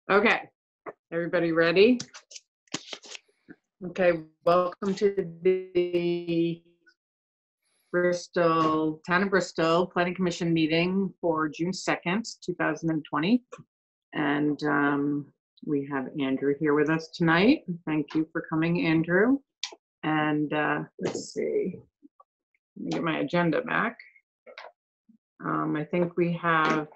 Okay, everybody ready? Okay, welcome to the Town of Bristol Planning Commission meeting for June 2nd, 2020. And we have Andrew here with us tonight. Thank you for coming, Andrew. And let's see, let me get my agenda back. I think we have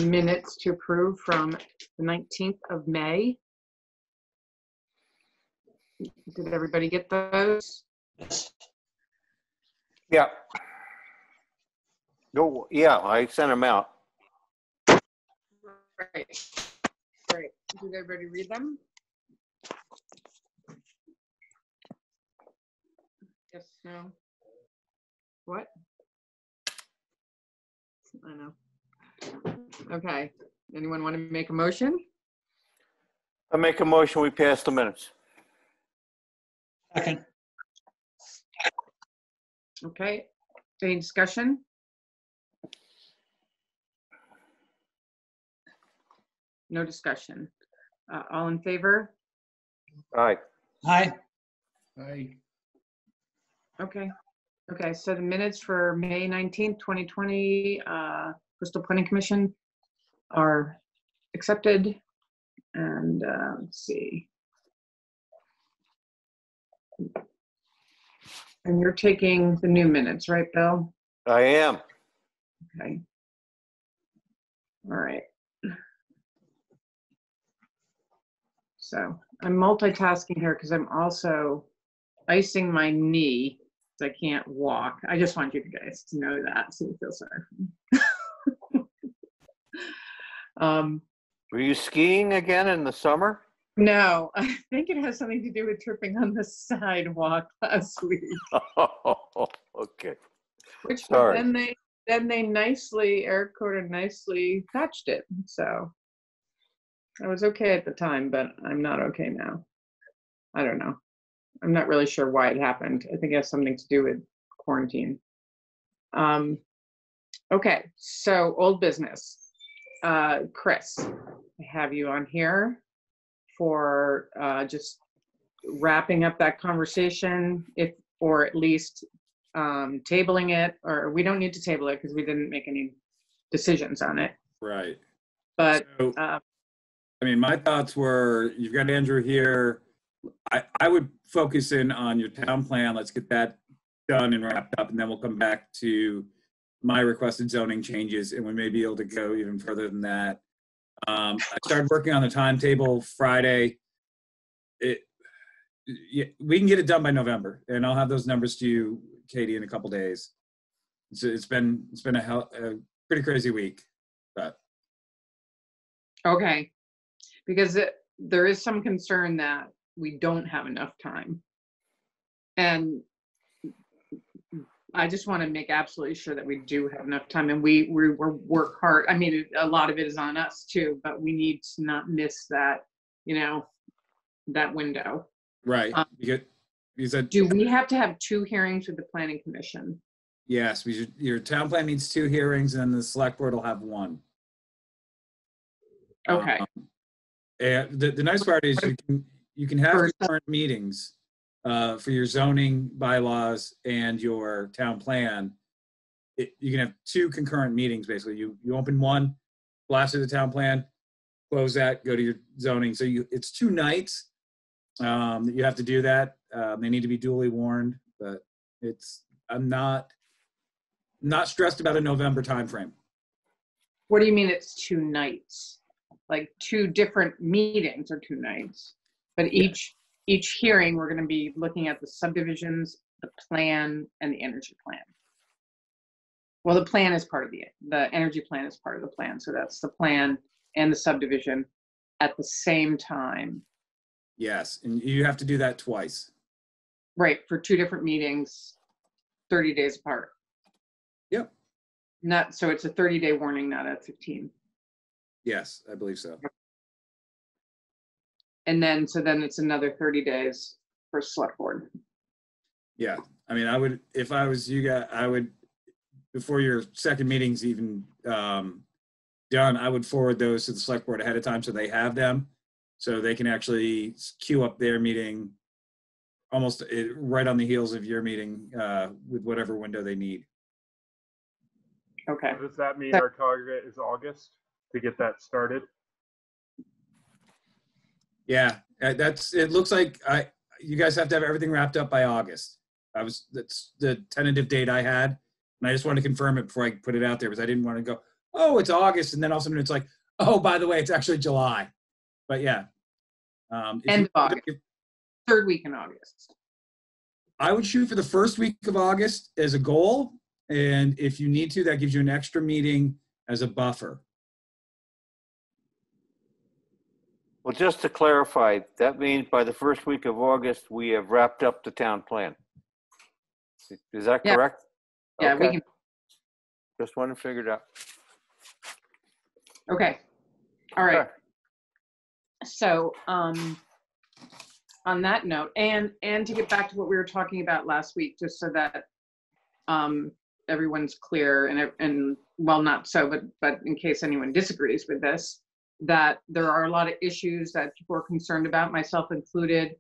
minutes to approve from the 19th of May. Did everybody get those? Yeah. No, yeah, I sent them out. Right. Right. Did everybody read them? Yes, no. What? I know. Okay. Anyone want to make a motion? I make a motion, we pass the minutes. Second. Okay. Any discussion? No discussion. All in favor? All right. Aye. Aye. Okay. Okay, so the minutes for May 19th, 2020, Bristol Planning Commission are accepted. And let's see. And you're taking the new minutes, right, Bill? I am. Okay. All right. So I'm multitasking here because I'm also icing my knee because I can't walk. I just want you guys to know that so you feel sorry for me. Were you skiing again in the summer? No, I think it has something to do with tripping on the sidewalk last week. Okay. Which Sorry. then they nicely, Eric Corder nicely patched it. So I was okay at the time, but I'm not okay now. I don't know. I'm not really sure why it happened. I think it has something to do with quarantine. Okay, so old business. Chris, I have you on here for just wrapping up that conversation, or at least tabling it, or we don't need to table it because we didn't make any decisions on it. Right. But So, I mean, my thoughts were, you've got Andrew here. I would focus in on your town plan. Let's get that done and wrapped up, and then we'll come back to my requested zoning changes, and we may be able to go even further than that. I started working on the timetable Friday. We can get it done by November, and I'll have those numbers to you, Katie, in a couple days. It's been a pretty crazy week, but okay, because there is some concern that we don't have enough time, and I just want to make absolutely sure that we do have enough time, and we work hard. I mean, a lot of it is on us too, but we need to not miss that, that window. right. Because Do we have to have 2 hearings with the Planning Commission? yes, your town plan needs 2 hearings, and the select board will have 1. Okay. And the nice part is you can have concurrent meetings for your zoning bylaws and your town plan. You can have 2 concurrent meetings, basically. You open one, blast through the town plan, close that, go to your zoning. So it's 2 nights that you have to do that. They need to be duly warned, but I'm not stressed about a November timeframe. What do you mean it's 2 nights? Like 2 different meetings or 2 nights? But each hearing, we're going to be looking at the subdivisions, the plan, and the energy plan. Well, the plan is part of the energy plan is part of the plan. So that's the plan and the subdivision at the same time. Yes, and you have to do that twice. Right, for 2 different meetings, 30 days apart. Yep. So it's a 30-day warning, not a 15. Yes, I believe so. And then it's another 30 days for select board. Yeah, I mean, if I was you guys, I would, before your second meetings even done, I would forward those to the select board ahead of time so they have them, so they can actually queue up their meeting almost right on the heels of your meeting with whatever window they need. Okay. Does that mean our target is August to get that started? Yeah, it looks like you guys have to have everything wrapped up by August. That's the tentative date I had, and I just wanted to confirm it before I put it out there because I didn't want to go, oh, it's August, and then all of a sudden it's like, oh, by the way, it's actually July. But yeah. End of August. Third week in August. I would shoot for the first week of August as a goal, and if you need to, that gives you an extra meeting as a buffer. Well, just to clarify, that means by the first week of August, we have wrapped up the town plan. Is that Yeah. correct? Yeah, Okay. we can. Just want to figure it out. Okay. All right. Okay. So, on that note, and to get back to what we were talking about last week, just so that everyone's clear, and well, not so, but in case anyone disagrees with this, that there are a lot of issues that people are concerned about, myself included,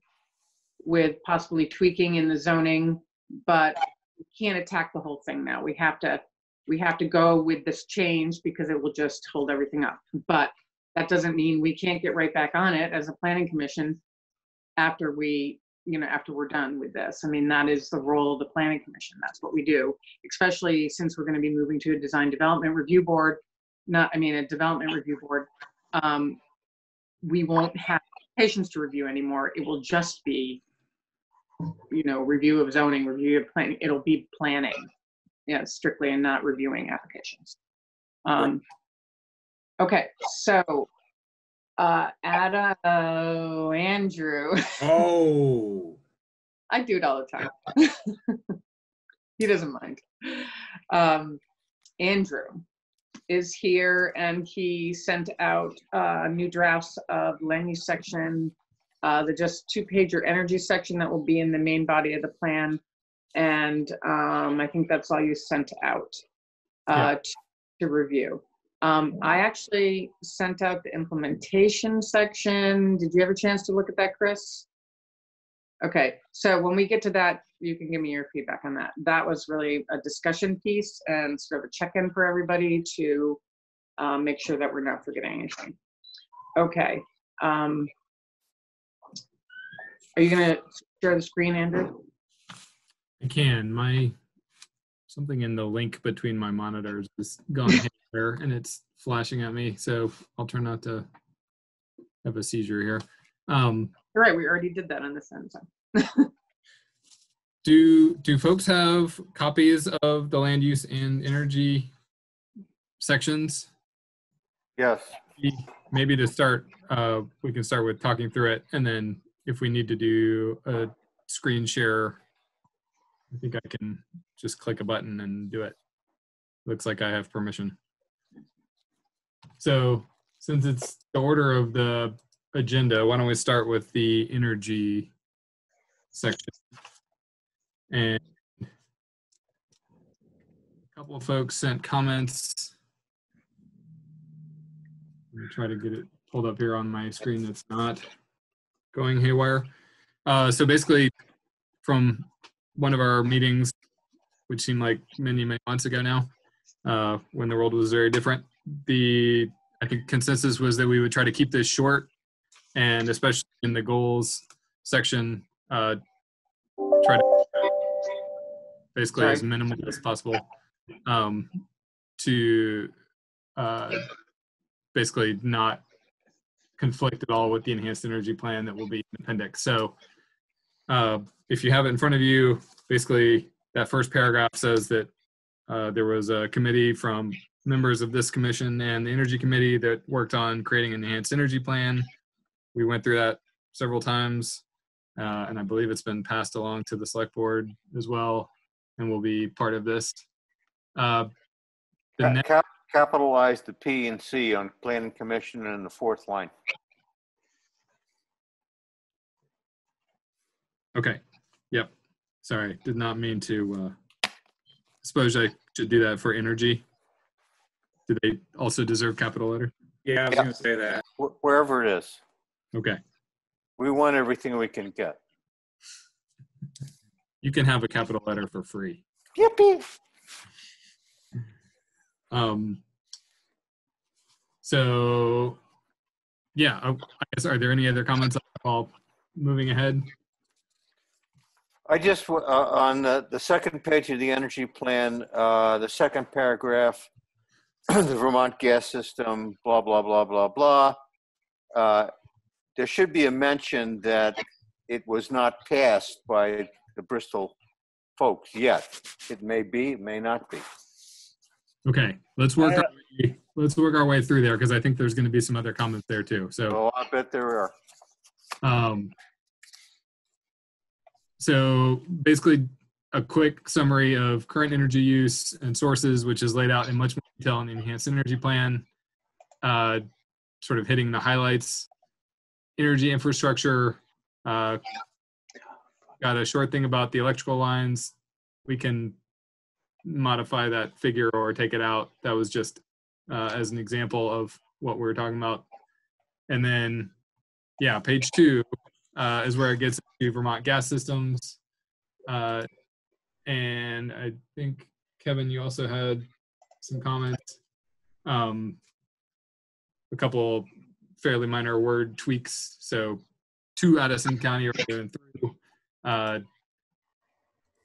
with possibly tweaking in the zoning, but we can't attack the whole thing now. We have to go with this change because it will just hold everything up. But that doesn't mean we can't get right back on it as a planning commission after we're done with this. I mean, that is the role of the planning commission. That's what we do, especially since we're going to be moving to a design development review board, a development review board. We won't have applications to review anymore. It will just be, review of zoning, review of planning. It'll be planning, strictly, and not reviewing applications. Okay, so Andrew. Oh. I do it all the time. He doesn't mind. Andrew is here, and he sent out new drafts of land use section, the just 2-pager energy section that will be in the main body of the plan. And I think that's all you sent out to review. I actually sent out the implementation section. Did you have a chance to look at that, Chris? Okay, so when we get to that, you can give me your feedback on that. That was really a discussion piece and sort of a check-in for everybody to make sure that we're not forgetting anything. Okay. Are you gonna share the screen, Andrew? I can. Something in the link between my monitors is gone haywire and it's flashing at me, so I'll try not to have a seizure here. You're right, we already did that on this end. So. Do folks have copies of the land use and energy sections? Yes. Maybe to start, we can start with talking through it, and then if we need to do a screen share, I think I can just click a button and do it. Looks like I have permission. So since it's the order of the agenda, why don't we start with the energy section? And a couple of folks sent comments. Let me try to get it pulled up here on my screen that's not going haywire. So basically, from one of our meetings, which seemed like many, many months ago now, when the world was very different, I think consensus was that we would try to keep this short, and especially in the goals section, try to basically as minimal as possible to basically not conflict at all with the enhanced energy plan that will be in the appendix. So if you have it in front of you, basically that first paragraph says that there was a committee from members of this commission and the energy committee that worked on creating an enhanced energy plan. We went through that several times, and I believe it's been passed along to the select board as well, and will be part of this. Capitalize the P and C on planning commission in the 4th line. Okay. Yep. Sorry, did not mean to. Suppose I should do that for energy. Do they also deserve capital letter? Yeah, I was Yeah. going to say that. Wherever it is. Okay. We want everything we can get. You can have a capital letter for free. Yippee! So, yeah, I guess, are there any other comments while moving ahead? I just, on the second page of the energy plan, the second paragraph, the Vermont gas system, blah, blah, blah, blah, blah. There should be a mention that it was not passed by the Bristol folks yet. It may be, it may not be. Okay, let's work our way through there because I think there's going to be some other comments there too. So, Oh, I bet there are. So basically, a quick summary of current energy use and sources, which is laid out in much more detail in the enhanced energy plan. Sort of hitting the highlights. Energy infrastructure. Got a short thing about the electrical lines. We can modify that figure or take it out. That was just as an example of what we're talking about. And then, yeah, page 2 is where it gets to Vermont gas systems. And I think, Kevin, you also had some comments. A couple fairly minor word tweaks. So to Addison County rather than through.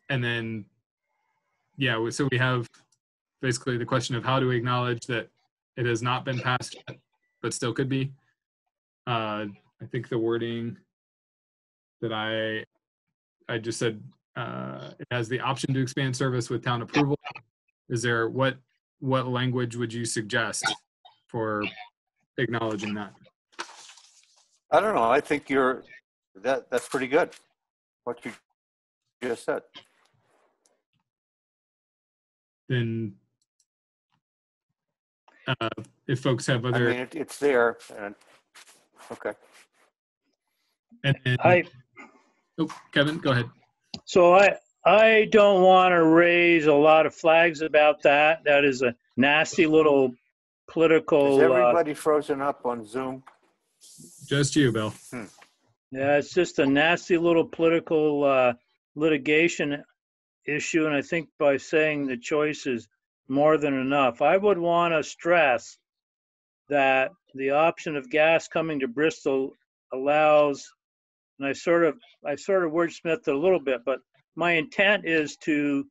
And then, yeah, so we have basically the question of how do we acknowledge that it has not been passed yet, but still could be. I think the wording that I just said, it has the option to expand service with town approval. Is there, what language would you suggest for acknowledging that? I don't know. I think that's pretty good. What you just said. Then if folks have other, I mean, it's there. And, okay. and then, oh, Kevin, go ahead. So I don't want to raise a lot of flags about that. That is a nasty little political. Is everybody frozen up on Zoom? Just you, Bill. Yeah, it's just a nasty little political litigation issue, and I think by saying the choice is more than enough. I would want to stress that the option of gas coming to Bristol allows, and I sort of wordsmithed it a little bit, but my intent is to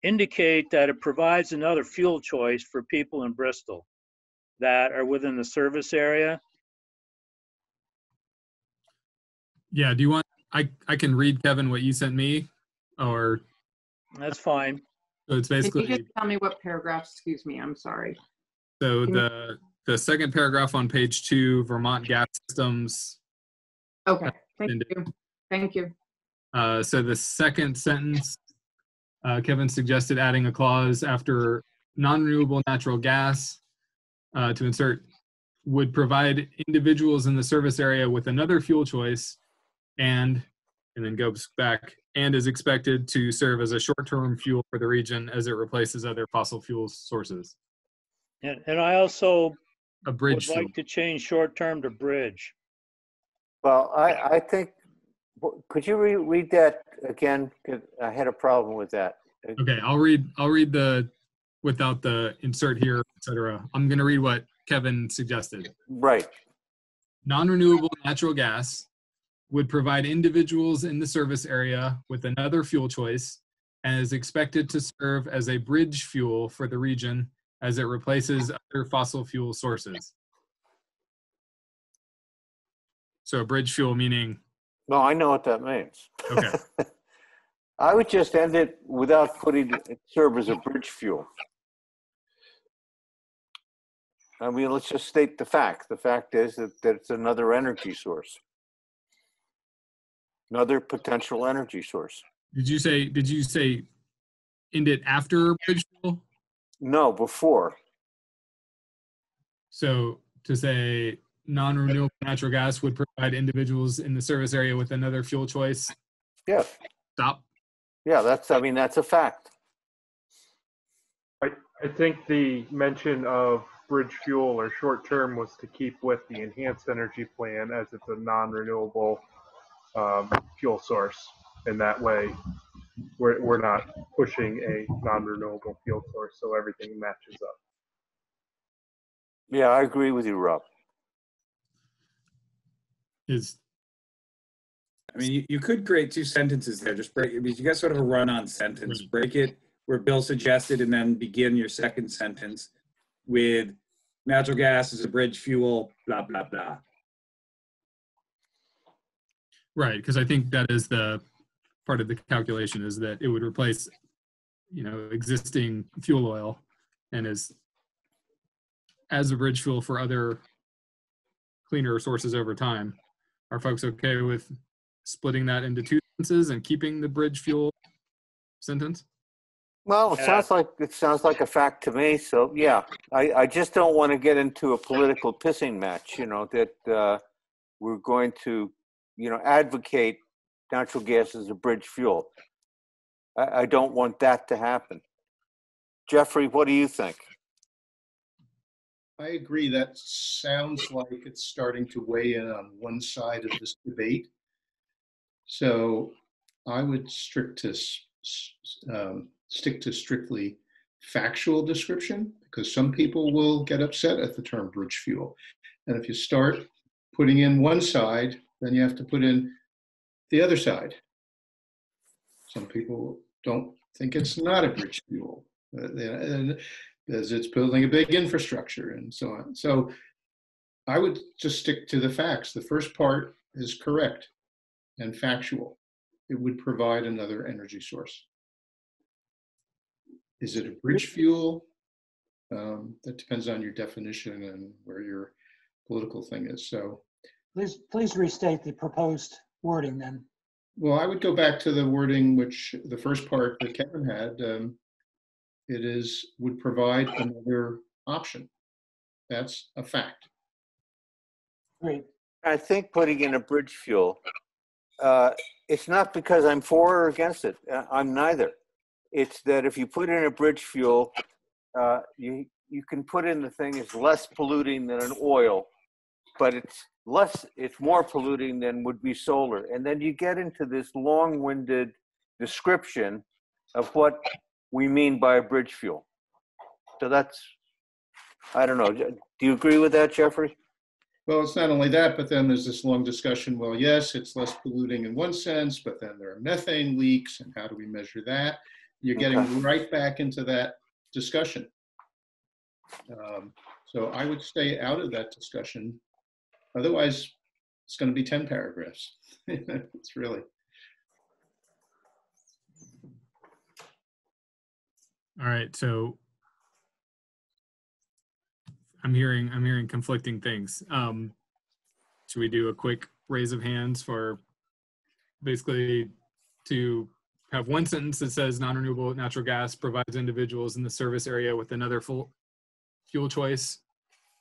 indicate that it provides another fuel choice for people in Bristol that are within the service area. Yeah, do you want, I can read, Kevin, what you sent me, or? That's fine. So it's Can basically, you just tell me what paragraph? Excuse me, I'm sorry. so the second paragraph on page 2, Vermont gas systems. Okay, thank you. Thank you. So the second sentence, Kevin suggested adding a clause after non-renewable natural gas to insert would provide individuals in the service area with another fuel choice and then goes back and is expected to serve as a short-term fuel for the region as it replaces other fossil fuel sources. And I also A bridge would fuel. like to change short-term to bridge. Well, I think, could you read that again? 'Cause I had a problem with that. Okay, I'll read the without the insert here, etc. I'm going to read what Kevin suggested. Right. Non-renewable natural gas would provide individuals in the service area with another fuel choice and is expected to serve as a bridge fuel for the region as it replaces other fossil fuel sources. So a bridge fuel meaning? No, I know what that means. Okay. I would just end it without putting it serve as a bridge fuel. I mean, let's just state the fact. The fact is that it's another energy source. Another potential energy source. Did you say end it after bridge fuel? No, before. So to say non-renewable natural gas would provide individuals in the service area with another fuel choice. Yeah. Stop. Yeah, that's a fact. I think the mention of bridge fuel or short term was to keep with the enhanced energy plan as it's a non-renewable fuel source. And that way, we're not pushing a non-renewable fuel source, so everything matches up. Yeah, I agree with you, Rob. I mean, you could create two sentences there. Just break it. You got sort of a run-on sentence. Break it where Bill suggested, and then begin your second sentence with natural gas is a bridge fuel, blah, blah, blah. Right, because I think that is the part of the calculation, is that it would replace, existing fuel oil, and as a bridge fuel for other cleaner sources over time. Are folks okay with splitting that into two sentences and keeping the bridge fuel sentence? Well, it sounds like a fact to me. So yeah, I just don't want to get into a political pissing match. That we're going to, advocate natural gas as a bridge fuel. I don't want that to happen. Jeffrey, what do you think? I agree. That sounds like it's starting to weigh in on one side of this debate. So I would stick to strictly factual description, because some people will get upset at the term bridge fuel. And if you start putting in one side, then you have to put in the other side. Some people don't think it's not a bridge fuel, as it's building a big infrastructure and so on. So I would just stick to the facts. The first part is correct and factual. It would provide another energy source. Is it a bridge fuel? That depends on your definition and where your political thing is. So please restate the proposed wording then. Well, I would go back to the wording, which the first part that Kevin had, would provide another option. That's a fact. Great. I think putting in a bridge fuel, it's not because I'm for or against it. I'm neither. It's that if you put in a bridge fuel, you can put in the thing is less polluting than an oil, but it's more polluting than would be solar. And then you get into this long-winded description of what we mean by a bridge fuel. So that's, I don't know. Do you agree with that, Jeffrey? Well, it's not only that, but then there's this long discussion. Well, yes, it's less polluting in one sense, but then there are methane leaks, and how do we measure that? You're getting right back into that discussion. So I would stay out of that discussion. Otherwise, it's going to be 10 paragraphs. It's really. All right, so I'm hearing conflicting things. Should we do a quick raise of hands for basically to have one sentence that says non-renewable natural gas provides individuals in the service area with another full fuel choice?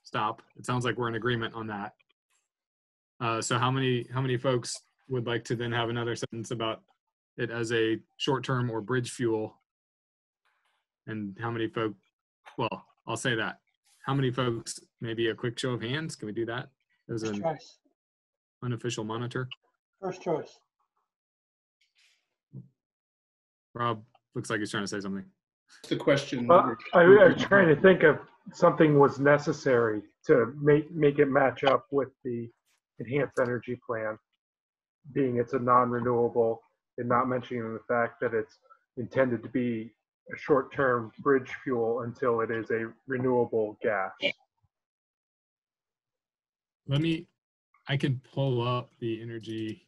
Stop. It sounds like we're in agreement on that. So how many folks would like to then have another sentence about it as a short-term or bridge fuel? And how many folks, well, I'll say that. How many folks, maybe a quick show of hands? Can we do that as an unofficial monitor? First choice. Rob looks like he's trying to say something. The question. Well, I was trying to think of something was necessary to make it match up with the enhanced energy plan, being it's a non-renewable, and not mentioning the fact that it's intended to be a short-term bridge fuel until it is a renewable gas. I can pull up the energy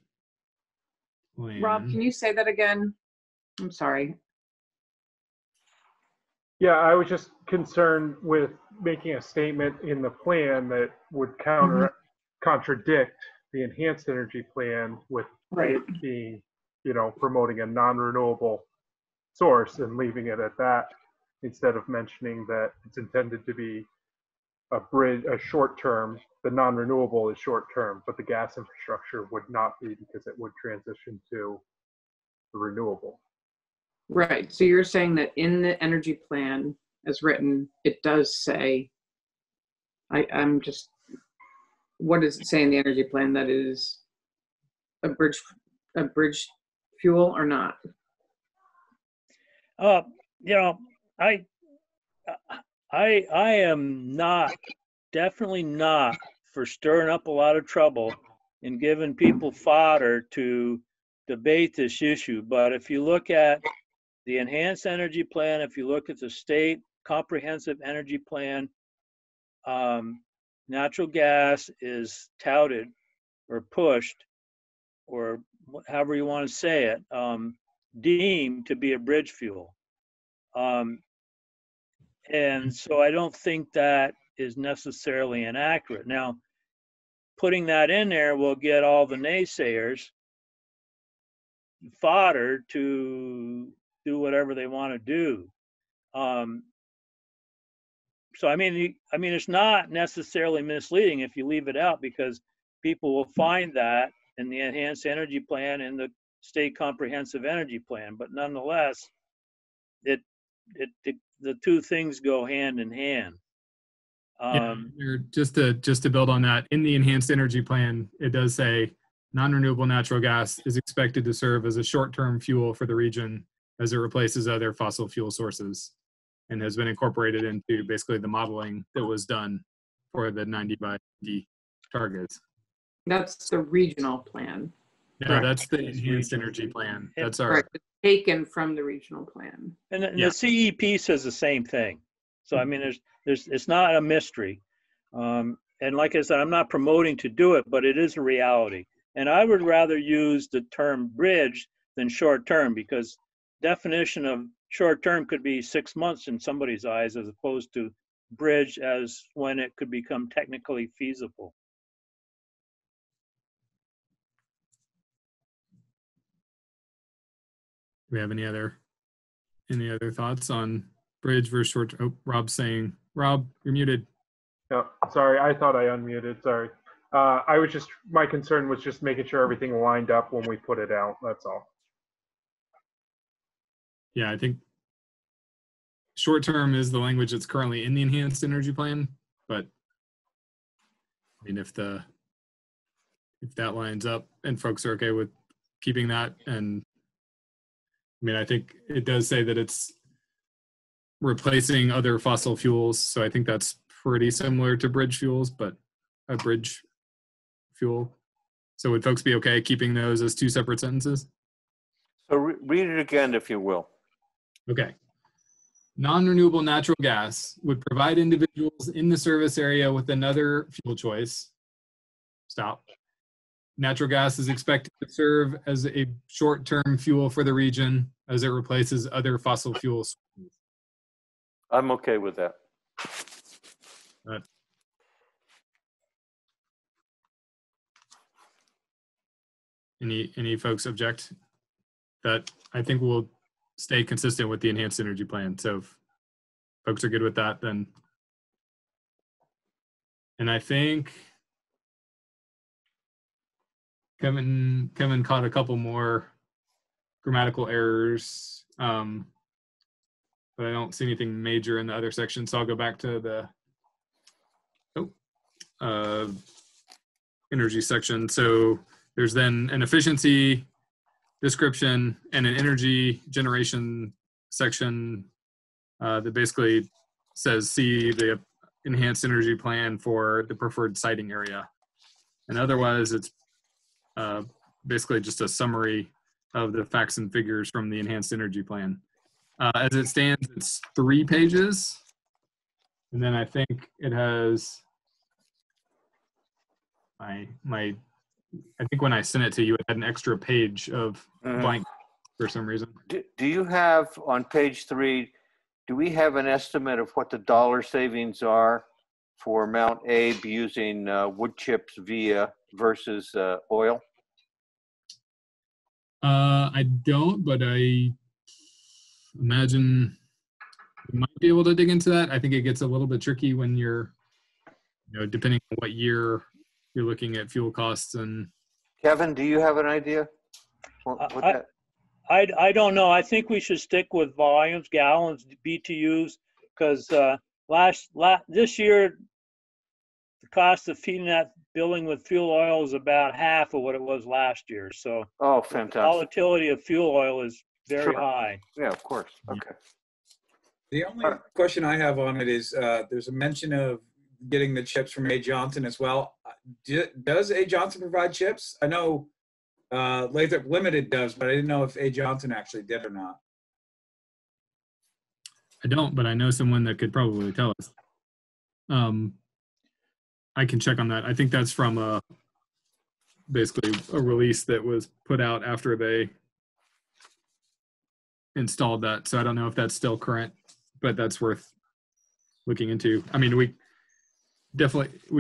plan. Rob, can you say that again? I'm sorry. Yeah, I was just concerned with making a statement in the plan that would contradict the enhanced energy plan with it being, promoting a non-renewable source and leaving it at that, instead of mentioning that it's intended to be a short-term. The non-renewable is short-term, but the gas infrastructure would not be, because it would transition to the renewable. Right. So you're saying that in the energy plan, as written, it does say, I'm just, what does it say in the energy plan, that it is a bridge fuel or not? You know, I am not, definitely not for stirring up a lot of trouble and giving people fodder to debate this issue. But if you look at the enhanced energy plan, if you look at the state comprehensive energy plan, natural gas is touted or pushed, or however you want to say it, deemed to be a bridge fuel. And so I don't think that is necessarily inaccurate. Now, putting that in there will get all the naysayers fodder to do whatever they want to do. So I mean, it's not necessarily misleading if you leave it out, because people will find that in the enhanced energy plan and the state comprehensive energy plan. But nonetheless, the two things go hand in hand. Just to build on that, in the enhanced energy plan, it does say non-renewable natural gas is expected to serve as a short-term fuel for the region as it replaces other fossil fuel sources, and has been incorporated into basically the modeling that was done for the 90 by 90 targets. That's the regional plan. No, Correct. that's the enhanced energy plan. That's our Right, it's taken from the regional plan. And the CEP says the same thing. So I mean, it's not a mystery. And like I said, I'm not promoting to do it, but it is a reality. And I would rather use the term bridge than short term, because definition of short term could be 6 months in somebody's eyes, as opposed to bridge as when it could become technically feasible. Do we have any other thoughts on bridge versus short? Oh, Rob's saying, Rob, you're muted. No, sorry, I thought I unmuted, sorry. My concern was just making sure everything lined up when we put it out, that's all. Yeah, I think short term is the language that's currently in the enhanced energy plan, but I mean, if that lines up and folks are okay with keeping that, and I mean, I think it does say that it's replacing other fossil fuels, so I think that's pretty similar to bridge fuels, but a bridge fuel. So would folks be okay keeping those as two separate sentences? So read it again, if you will. Okay. Non-renewable natural gas would provide individuals in the service area with another fuel choice. Stop. Natural gas is expected to serve as a short-term fuel for the region as it replaces other fossil fuels. I'm okay with that. Any folks object? That I think will stay consistent with the enhanced energy plan. So if folks are good with that, then. And I think Kevin caught a couple more grammatical errors, but I don't see anything major in the other section. So I'll go back to the energy section. So there's then an efficiency description and an energy generation section that basically says, see the enhanced energy plan for the preferred siting area. And otherwise, it's basically just a summary of the facts and figures from the enhanced energy plan. As it stands, it's 3 pages. And then I think it has I think when I sent it to you, it had an extra page of blank for some reason. Do you have on page 3, do we have an estimate of what the dollar savings are for Mount Abe using wood chips versus oil? I don't, but I imagine you might be able to dig into that. I think it gets a little bit tricky when you're, depending on what year you're looking at fuel costs. And Kevin, do you have an idea? I don't know. I think we should stick with volumes, gallons, BTUs, because this year, the cost of feeding that building with fuel oil is about half of what it was last year. So Oh, the fantastic. volatility of fuel oil is very Sure. high. Yeah, of course. Okay. The only question I have on it is there's a mention of getting the chips from A. Johnson as well. Does A. Johnson provide chips? I know Lathrop Limited does, but I didn't know if A. Johnson actually did or not. I don't, but I know someone that could probably tell us. I can check on that. I think that's from basically a release that was put out after they installed that. So I don't know if that's still current, but that's worth looking into. I mean, we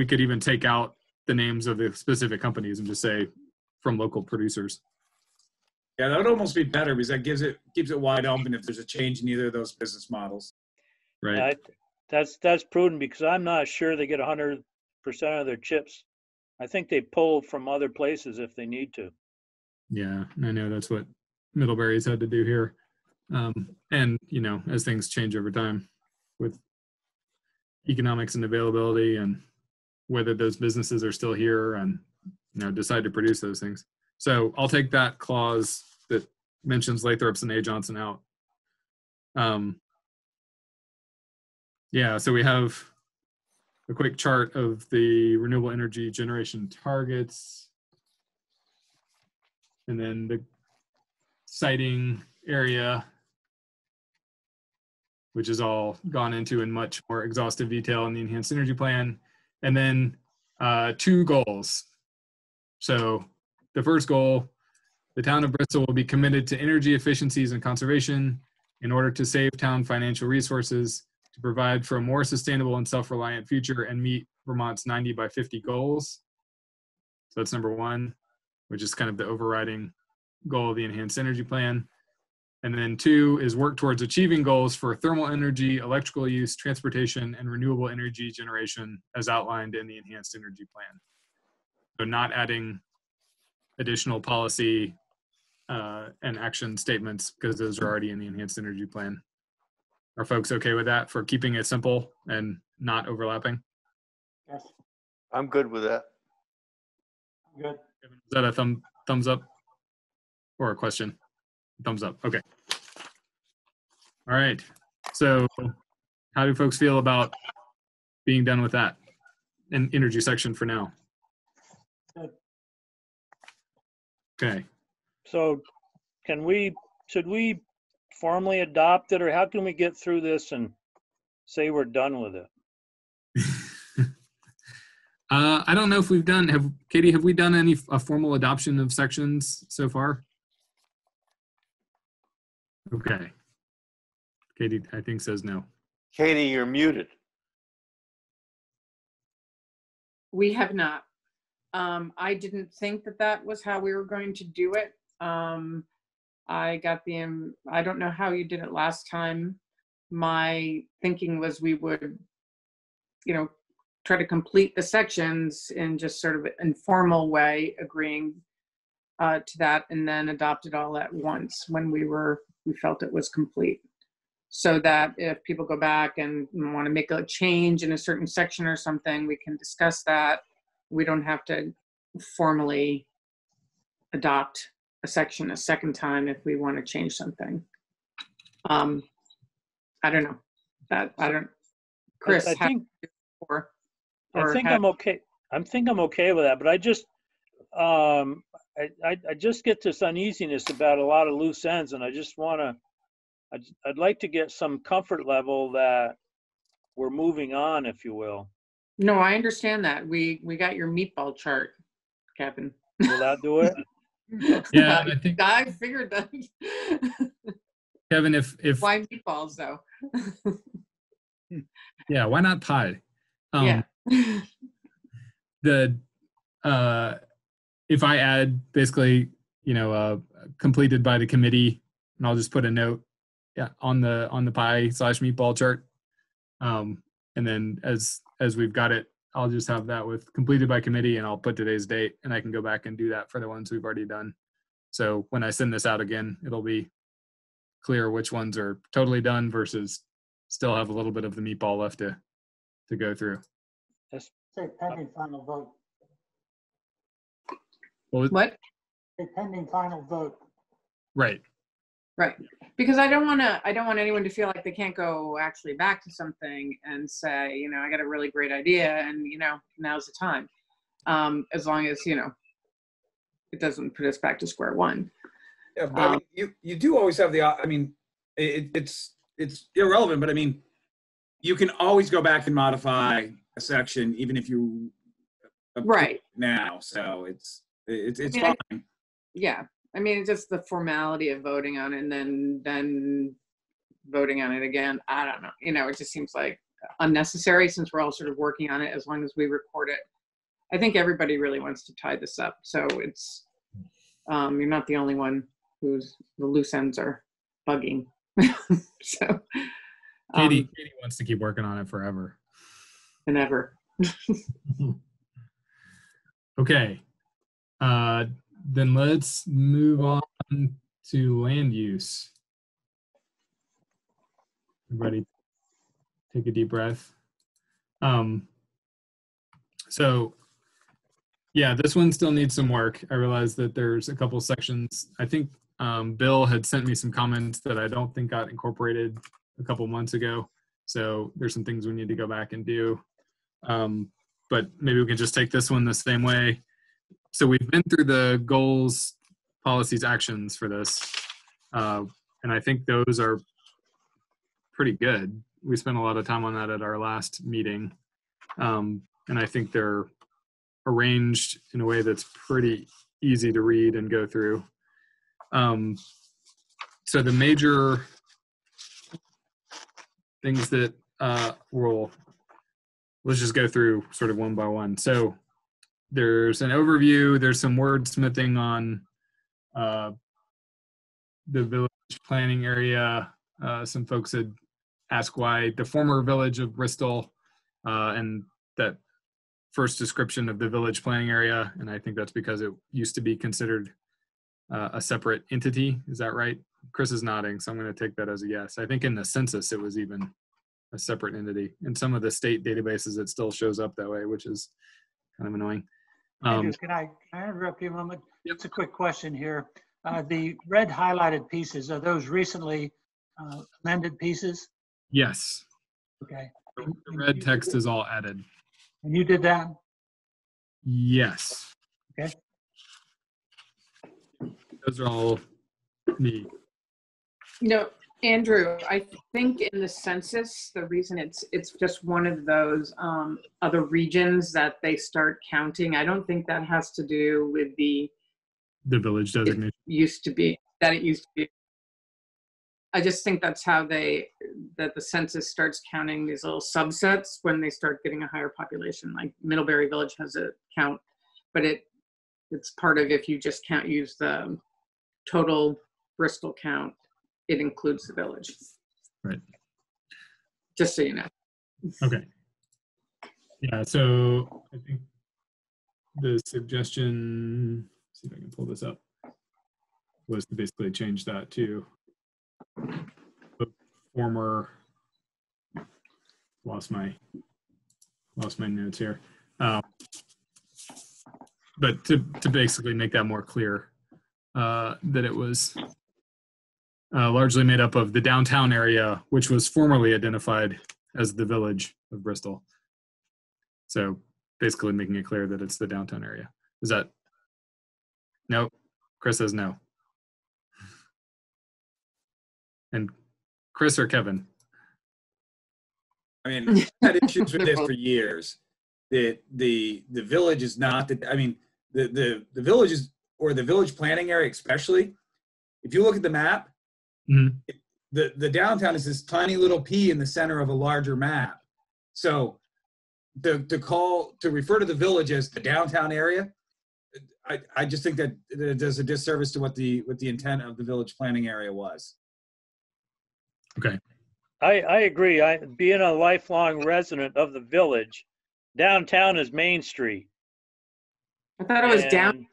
could even take out the names of the specific companies and just say from local producers. Yeah, that would almost be better because that keeps it wide open if there's a change in either of those business models. Right. That's prudent because I'm not sure they get 100% of their chips. I think they pull from other places if they need to. Yeah, I know that's what Middlebury's had to do here. And, you know, as things change over time with economics and availability and whether those businesses are still here and, you know, decide to produce those things. So I'll take that clause that mentions Lathrop's and A. Johnson out. Yeah, so we have a quick chart of the renewable energy generation targets. And then the siting area, which is all gone into in much more exhaustive detail in the enhanced energy plan. And then 2 goals. So the first goal, the town of Bristol will be committed to energy efficiencies and conservation in order to save town financial resources, to provide for a more sustainable and self-reliant future and meet Vermont's 90 by 50 goals. So that's number 1, which is kind of the overriding goal of the enhanced energy plan. And then 2 is work towards achieving goals for thermal energy, electrical use, transportation, and renewable energy generation as outlined in the enhanced energy plan. So not adding additional policy and action statements because those are already in the enhanced energy plan. Are folks okay with that for keeping it simple and not overlapping? Yes, I'm good with that. good. Is that a thumbs up or a question? Thumbs up. Okay. All right. So how do folks feel about being done with that? An energy section for now. Good. Okay. So should we formally adopt it, or how can we get through this and say we're done with it? I don't know if we've done, Katie, have we done a formal adoption of sections so far? Okay. Katie, I think says no. Katie, you're muted. We have not. I didn't think that was how we were going to do it. I don't know how you did it last time. My thinking was we would, you know, try to complete the sections in just sort of an informal way, agreeing to that, and then adopt it all at once when we felt it was complete. So that if people go back and want to make a change in a certain section or something, we can discuss that. We don't have to formally adopt a section a second time if we want to change something. I don't know. Chris, I think I'm okay. I think I'm okay with that, but I just get this uneasiness about a lot of loose ends, and I just want to. I'd like to get some comfort level that we're moving on, if you will. No, I understand that. We got your meatball chart, Kevin. Will that do it? Yeah, I think I figured that. Kevin, if Why meatballs though? yeah, why not pie? Yeah. If I add basically, you know, completed by the committee, and I'll just put a note, on the pie/meatball chart, and then as we've got it, I'll just have that with completed by committee, and I'll put today's date, and I can go back and do that for the ones we've already done. So when I send this out again, it'll be clear which ones are totally done versus still have a little bit of the meatball left to go through. Say pending final vote. Well, What? Say pending final vote. right. Right. Because I don't want anyone to feel like they can't go actually back to something and say, you know, I got a really great idea and, you know, now's the time. As long as, you know, it doesn't put us back to square one. Yeah, but I mean, you do always have the, I mean, it's irrelevant, but I mean, you can always go back and modify a section, even if you Right. now. So it's I mean, fine. Yeah. I mean, it's just the formality of voting on it and then voting on it again. I don't know. You know, it just seems like unnecessary since we're all sort of working on it as long as we record it. I think everybody really wants to tie this up. So it's, you're not the only one who's the loose ends are bugging. So Katie wants to keep working on it forever. and ever. Okay. Then let's move on to land use. Everybody take a deep breath. So yeah, this one still needs some work. I realize that there's a couple sections. I think Bill had sent me some comments that I don't think got incorporated a couple months ago. So there's some things we need to go back and do. But maybe we can just take this one the same way. So we've been through the goals, policies, actions for this. And I think those are pretty good. We spent a lot of time on that at our last meeting. And I think they're arranged in a way that's pretty easy to read and go through. So the major things that let's just go through sort of one by one. So there's an overview, there's some wordsmithing on the village planning area. Some folks had asked why the former village of Bristol and that first description of the village planning area, and I think that's because it used to be considered a separate entity. Is that right? Chris is nodding, so I'm going to take that as a yes. I think in the census it was even a separate entity. In some of the state databases it still shows up that way, which is kind of annoying. Andrews, can I interrupt you a moment? Yep. It's a quick question here. The red highlighted pieces, are those recently amended pieces? Yes. Okay. The red text is all added. And you did that? Yes. Okay. Those are all me. No, Andrew, I think in the census, the reason it's just one of those other regions that they start counting. I don't think that has to do with the village designation. it used to be. I just think that's how that the census starts counting these little subsets when they start getting a higher population. Like Middlebury Village has a count, but it's part of, if you just use the total Bristol count, it includes the village. Right. Just so you know. Okay. Yeah, so I think the suggestion, see if I can pull this up, was to basically change that to the former, lost my notes here. But to basically make that more clear, that it was largely made up of the downtown area, which was formerly identified as the village of Bristol. So basically making it clear that it's the downtown area. Is that? No? Chris says no. And Chris or Kevin? I mean, I've had issues with this for years. The village is not the village is, or the village planning area especially, if you look at the map, Mm-hmm. the downtown is this tiny little P in the center of a larger map. So to refer to the village as the downtown area, I just think that it does a disservice to what the intent of the village planning area was. Okay. I agree. Being a lifelong resident of the village, downtown is Main Street. I thought it was down.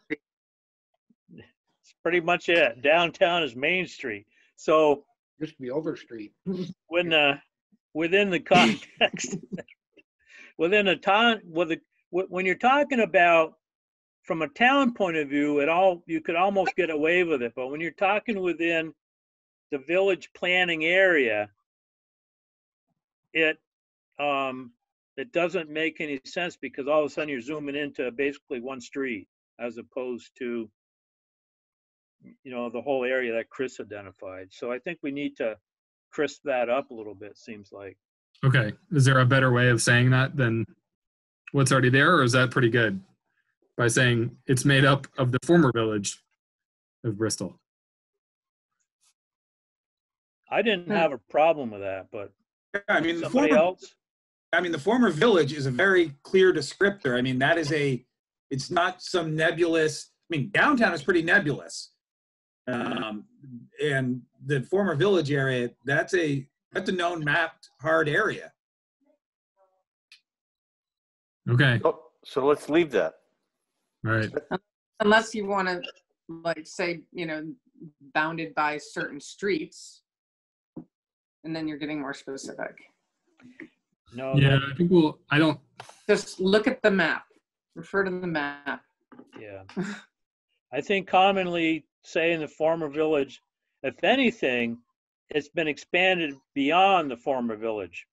It's pretty much it. Downtown is Main Street. So Used to be Overstreet. when within the context, within a town, when you're talking about from a town point of view, you could almost get away with it. But when you're talking within the village planning area, it doesn't make any sense, because all of a sudden you're zooming into basically one street as opposed to, the whole area that Chris identified. So I think we need to crisp that up a little bit, seems like. Okay. Is there a better way of saying that than what's already there, or is that pretty good? By saying it's made up of the former village of Bristol. I didn't have a problem with that, but I mean, somebody else? the former village is a very clear descriptor. I mean, it's not some nebulous, downtown is pretty nebulous. And the former village area, that's a known mapped hard area. Okay. So let's leave that. All right. Unless you want to, like, say, bounded by certain streets, and then you're getting more specific. No. Yeah, I think I don't. Just look at the map. Refer to the map. Yeah. I think commonly saying the former village, if anything, it's been expanded beyond the former village.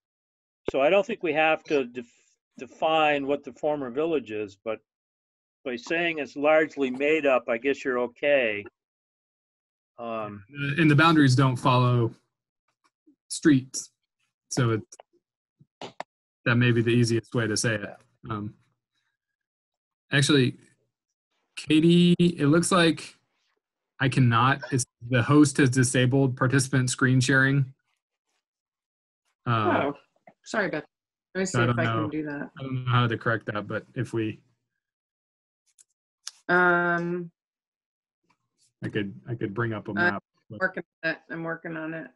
So I don't think we have to define what the former village is, but by saying it's largely made up, I guess you're okay. And the boundaries don't follow streets, so that may be the easiest way to say it. Actually, Katie, it looks like I cannot. The host has disabled participant screen sharing. Oh, sorry, Beth. Let me see if I can do that. I don't know how to correct that, but if we, I could bring up a map. I'm working on it.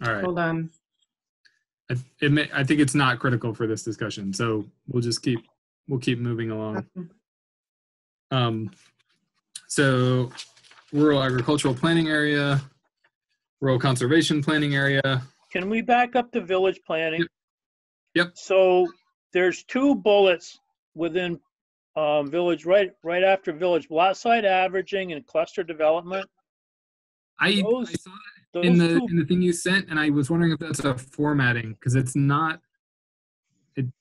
All right. Hold on. I think it's not critical for this discussion, so we'll keep moving along. So rural agricultural planning area, rural conservation planning area. Can we back up to village planning? Yep. So there's 2 bullets within village, right after village: lot side averaging and cluster development. I saw it in the thing you sent, and I was wondering if that's a formatting, because it's not in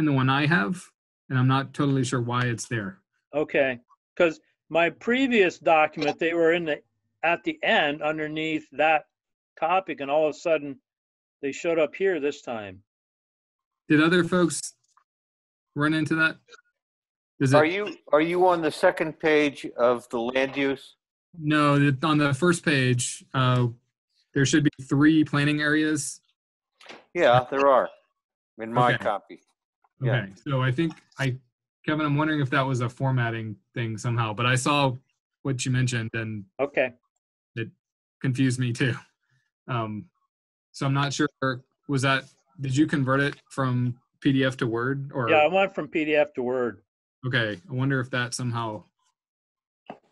the one I have, and I'm not totally sure why it's there. Okay, because my previous document, they were at the end underneath that topic, and all of a sudden they showed up here this time. Did other folks run into that? Are you on the second page of the land use? No, on the first page, there should be 3 planning areas. Yeah, there are in my Okay. copy. Okay, so I think Kevin, I'm wondering if that was a formatting thing somehow, but I saw what you mentioned, and okay, it confused me too. So I'm not sure. Did you convert it from PDF to Word, or? Yeah, I went from PDF to Word. Okay, I wonder if that somehow.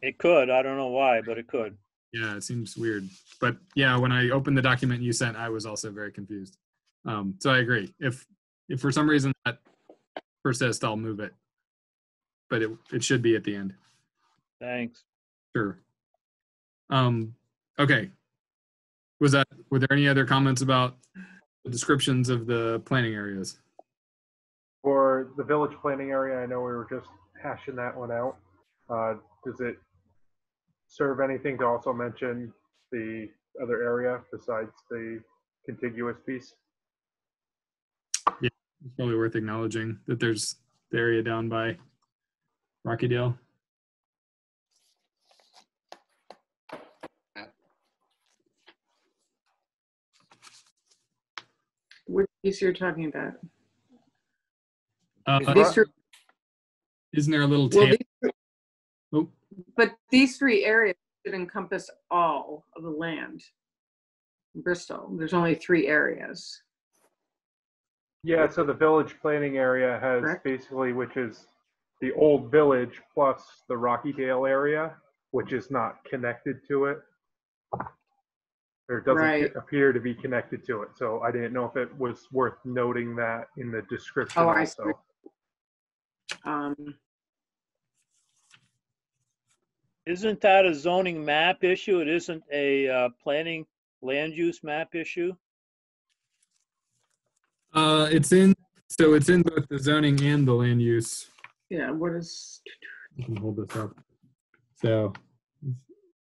It could. I don't know why, but it could. Yeah, it seems weird. But yeah, when I opened the document you sent, I was also very confused. So I agree. If for some reason that persists, I'll move it. But it should be at the end. Thanks. Sure. Okay. Were there any other comments about the descriptions of the planning areas? For the village planning area, I know we were just hashing that one out. Does it serve anything to also mention the other area besides the contiguous piece? Yeah, it's probably worth acknowledging that there's the area down by Rockydale. Which piece you're talking about? Isn't there a little tail? But these 3 areas should encompass all of the land in Bristol. There's only 3 areas. Yeah, so the village planning area has Correct. basically, which is the old village plus the Rockydale area, which is not connected to it. Or it doesn't Right. appear to be connected to it. So I didn't know if it was worth noting that in the description Oh, I see. also. Isn't that a zoning map issue? It isn't a planning land use map issue? It's in both the zoning and the land use. Yeah, what is, You can hold this up. So,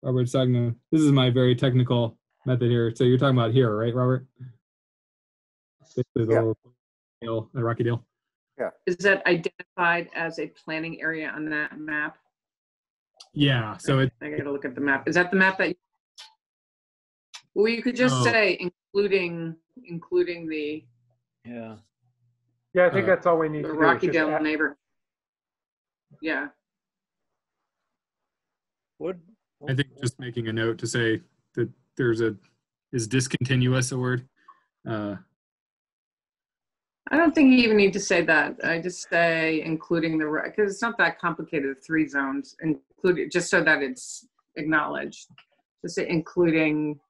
Robert's talking. This is my very technical method here. So you're talking about here, right, Robert? Basically the Yeah. little hill, the Rocky Dale. is that identified as a planning area on that map? Yeah. So it. I gotta look at the map. Is that the map that? Well, you could just Oh. say including the Yeah. Yeah, I think that's all we need to do. is just Rockydale add- neighbor. Yeah. What? I think just making a note to say that is discontinuous a word? I don't think you even need to say that. I just say including the, because it's not that complicated, 3 zones, including, just so that it's acknowledged. Just say including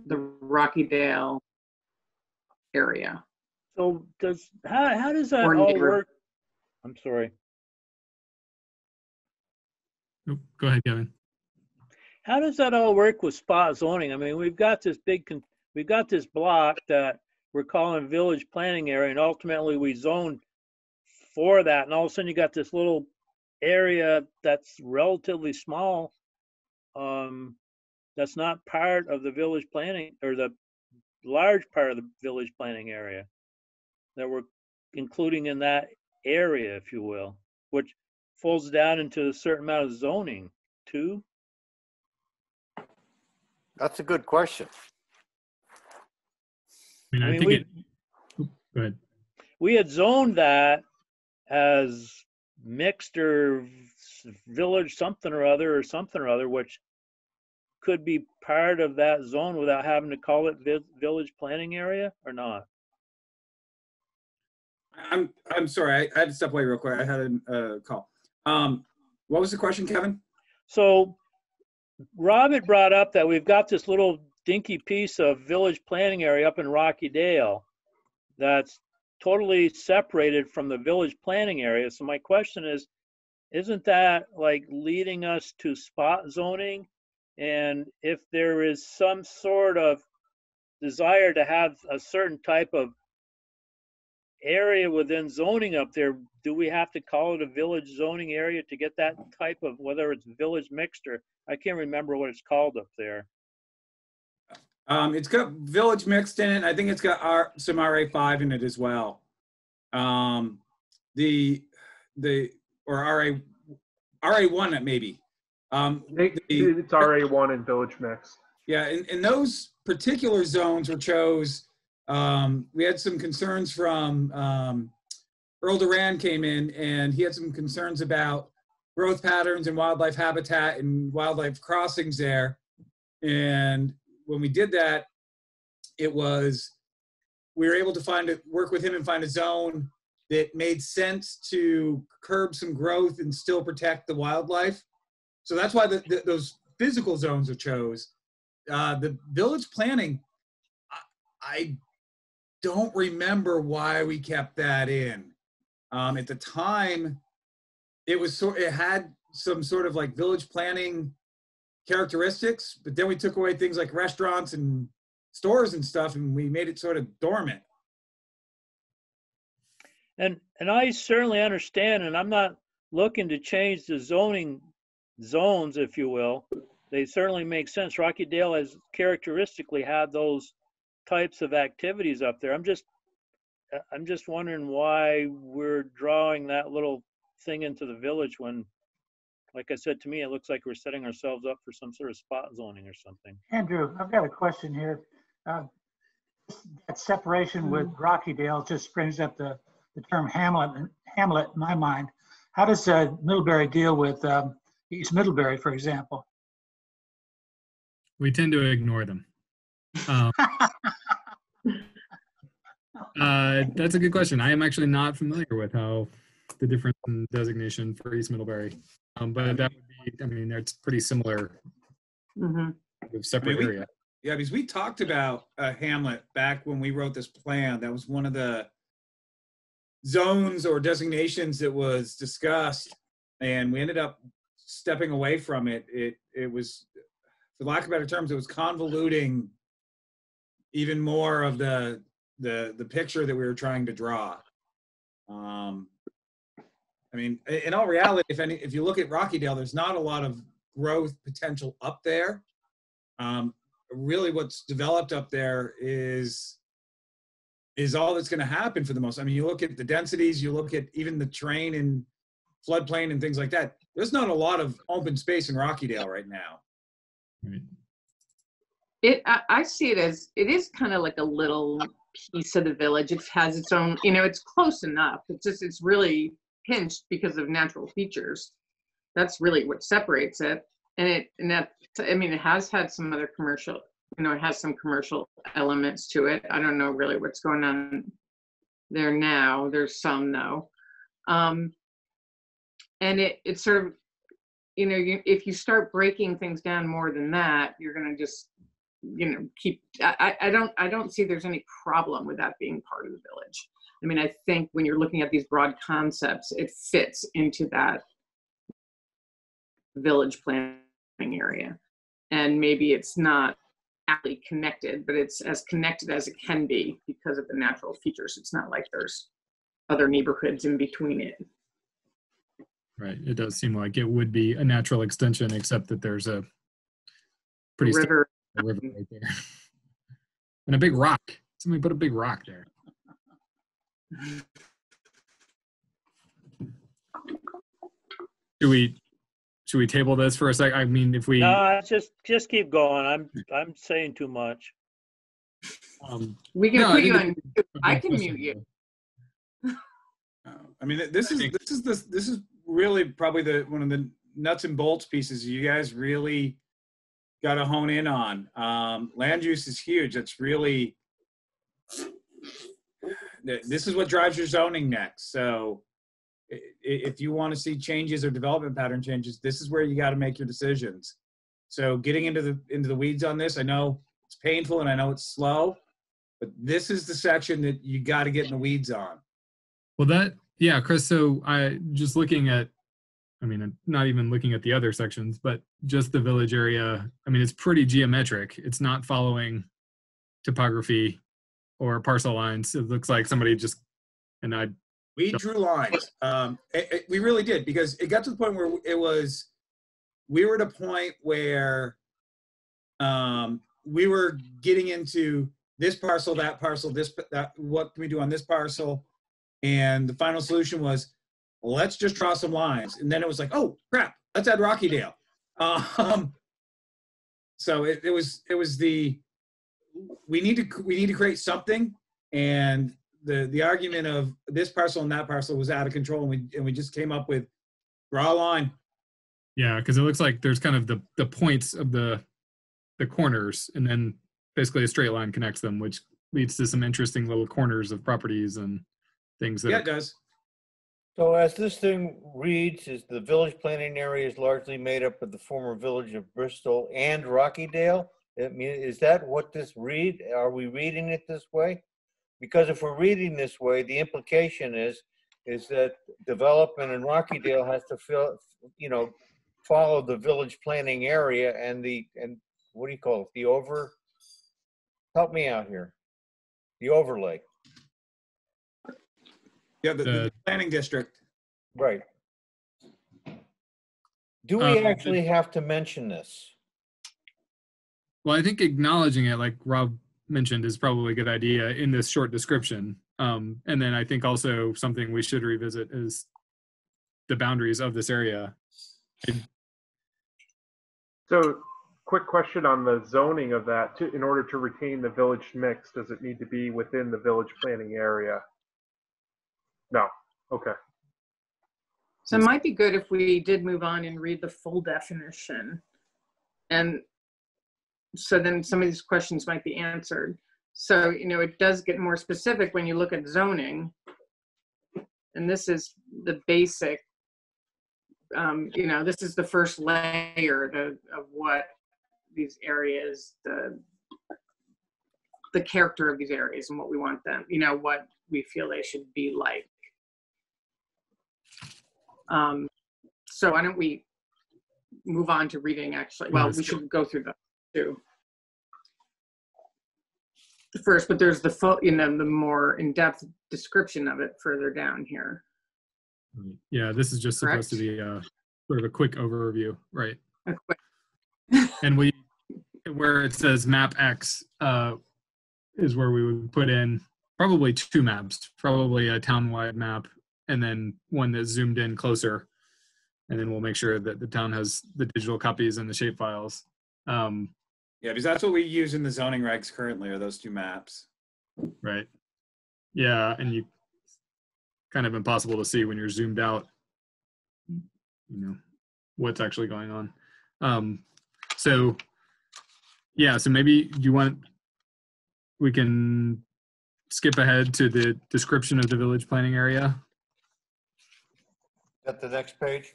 the Rockydale area. So how does that Or all neighbor. work? I'm sorry. Oh, go ahead, Kevin. How does that all work with spot zoning? I mean, we've got this block that we're calling village planning area, and ultimately we zone for that. And all of a sudden you got this little area that's relatively small, that's not part of the village planning, or the large part of the village planning area that we're including in that area, if you will, which falls down into a certain amount of zoning too. That's a good question. I mean, think go ahead. we had zoned that as mixed or village something or other, which could be part of that zone without having to call it village planning area, or not. I'm sorry. I had to step away real quick. I had a call. What was the question, Kevin? So Robert brought up that we've got this little dinky piece of village planning area up in Rocky Dale that's totally separated from the village planning area. So my question is, isn't that like leading us to spot zoning? And if there is some sort of desire to have a certain type of area within zoning up there, do we have to call it a village zoning area to get that type of, whether it's village mixed or, I can't remember what it's called up there. It's got village mixed in it. I think it's got some RA5 in it as well. Or RA1 maybe. It's RA1 and village mix. Yeah, and those particular zones were chose. We had some concerns from Earl Duran came in, and he had some concerns about growth patterns and wildlife habitat and wildlife crossings there. And when we did that, we were able to work with him and find a zone that made sense to curb some growth and still protect the wildlife. So that's why those physical zones are chose. The village planning, I don't remember why we kept that in. At the time, it had some sort of like village planning characteristics, but then we took away things like restaurants and stores and stuff, and we made it sort of dormant. And I certainly understand, and I'm not looking to change the zoning zones, if you will. They certainly make sense. Rocky Dale has characteristically had those types of activities up there. I'm just wondering why we're drawing that little thing into the village when, like I said, to me, it looks like we're setting ourselves up for some sort of spot zoning or something. Andrew, I've got a question here. That separation with Rockydale just brings up the term hamlet in my mind. How does Middlebury deal with East Middlebury, for example? We tend to ignore them. That's a good question. I am actually not familiar with how the difference in designation for East Middlebury. But that would be, I mean, that's pretty similar Mhm. with separate area. Yeah, because we talked about Hamlet back when we wrote this plan. That was one of the zones or designations that was discussed, and we ended up stepping away from it. It was, for lack of better terms, it was convoluting even more of the picture that we were trying to draw. I mean, in all reality, if you look at Rockydale, there's not a lot of growth potential up there. Really what's developed up there is all that's going to happen for the most. I mean, you look at the densities, you look at even the terrain and floodplain and things like that. There's not a lot of open space in Rockydale right now. Right. I see it as, it is kind of like a little piece of the village. It has its own, it's close enough. It's really pinched because of natural features. That's really what separates it. And it has had some other commercial, it has some commercial elements to it. I don't know really what's going on there now. There's some though. And it's sort of, if you start breaking things down more than that, you're going to just, keep, I don't see there's any problem with that being part of the village. I mean, I think when you're looking at these broad concepts, it fits into that village planning area. And maybe it's not actually connected, but it's as connected as it can be because of the natural features. It's not like there's other neighborhoods in between it. Right. It does seem like it would be a natural extension, except that there's a pretty river river right there. And a big rock. Somebody put a big rock there. Should we table this for a sec? I mean, if we No, just keep going. I'm saying too much. We can no, put you on. I can mute you. I mean, this is really probably one of the nuts and bolts pieces you guys really got to hone in on. Land use is huge. That's really, this is what drives your zoning next. So if you want to see changes or development pattern changes, this is where you got to make your decisions. So getting into the weeds on this, I know it's painful and I know it's slow, but this is the section that you got to get in the weeds on. Well, yeah, Chris, so I just looking at, I mean, not even looking at the other sections, but just the village area, I mean, it's pretty geometric. It's not following topography or parcel lines. It looks like somebody just, we drew lines. We really did, because it got to the point where we were at a point where we were getting into this parcel, that parcel, that, what can we do on this parcel? And the final solution was, let's just draw some lines. And then it was like, oh crap, let's add Rockydale. So it was we need to create something, and the argument of this parcel and that parcel was out of control, and we just came up with draw a line. Yeah, because it looks like there's kind of the points of the corners, and then basically a straight line connects them, which leads to some interesting little corners of properties and things that it does. So as this thing reads, is the village planning area is largely made up of the former village of Bristol and Rockydale? I mean, is that what this read? Are we reading it this way? Because if we're reading this way, the implication is that development in Rockydale has to follow the village planning area and what do you call it? Help me out here. The overlay. Yeah, the planning district. Right. Do we actually have to mention this? Well, I think acknowledging it, like Rob mentioned, is probably a good idea in this short description. And then I think also something we should revisit is the boundaries of this area. So, quick question on the zoning of that. In order to retain the village mix, does it need to be within the village planning area? No. Okay. So it might be good if we did move on and read the full definition. And so then some of these questions might be answered. So, it does get more specific when you look at zoning. And this is the basic, this is the first layer of what these areas, the character of these areas and what we want them, what we feel they should be like. So why don't we move on to reading actually? Well, we should go through the two first, but there's the full, the more in-depth description of it further down here. Yeah, this is just Correct? supposed to be sort of a quick overview, right? A quick- And where it says map X is where we would put in probably two maps, probably a town-wide map and then one that's zoomed in closer. And then we'll make sure that the town has the digital copies and the shape files. Yeah, because that's what we use in the zoning regs currently, are those two maps. Right. Yeah, and you kind of impossible to see when you're zoomed out, what's actually going on. So maybe we can skip ahead to the description of the village planning area. At the next page?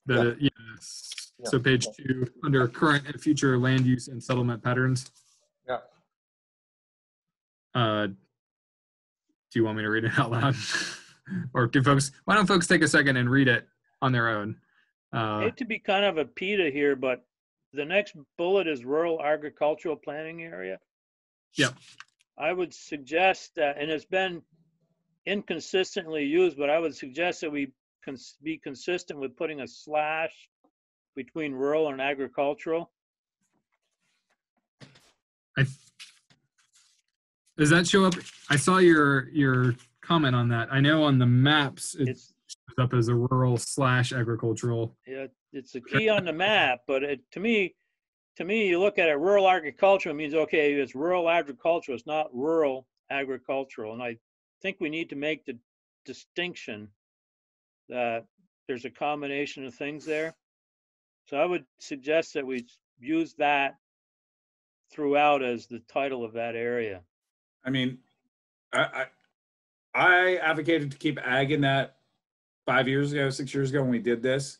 Yes. So page 2, under current and future land use and settlement patterns. Yeah. Do you want me to read it out loud? Or why don't folks take a second and read it on their own? I hate to be kind of a PETA here, but the next bullet is rural agricultural planning area. Yep. I would suggest that, and it's been inconsistently used, but I would suggest that we be consistent with putting a slash between rural and agricultural. Does that show up? I saw your comment on that. I know on the maps it shows up as a rural / agricultural. Yeah, it's a key on the map, but to me, you look at it, rural agricultural means, okay, it's rural agricultural, it's not rural agricultural. And I think we need to make the distinction that there's a combination of things there. So I would suggest that we use that throughout as the title of that area. I mean, I advocated to keep ag in that 5 years ago, 6 years ago when we did this.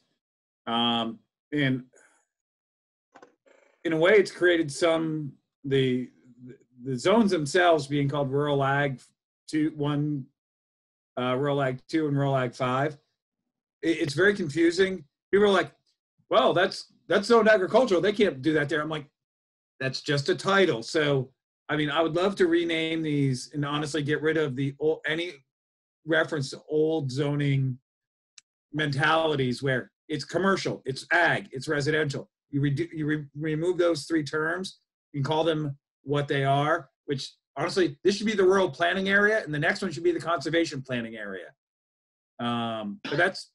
And in a way, it's created the zones themselves being called rural ag 2, rural ag 2 and rural ag 5. It's very confusing. People are like, well, that's zoned agricultural. They can't do that there. I'm like, that's just a title. So, I mean, I would love to rename these and honestly get rid of any reference to old zoning mentalities where it's commercial, it's ag, it's residential. You remove those 3 terms and call them what they are, which honestly, this should be the rural planning area and the next one should be the conservation planning area. But that's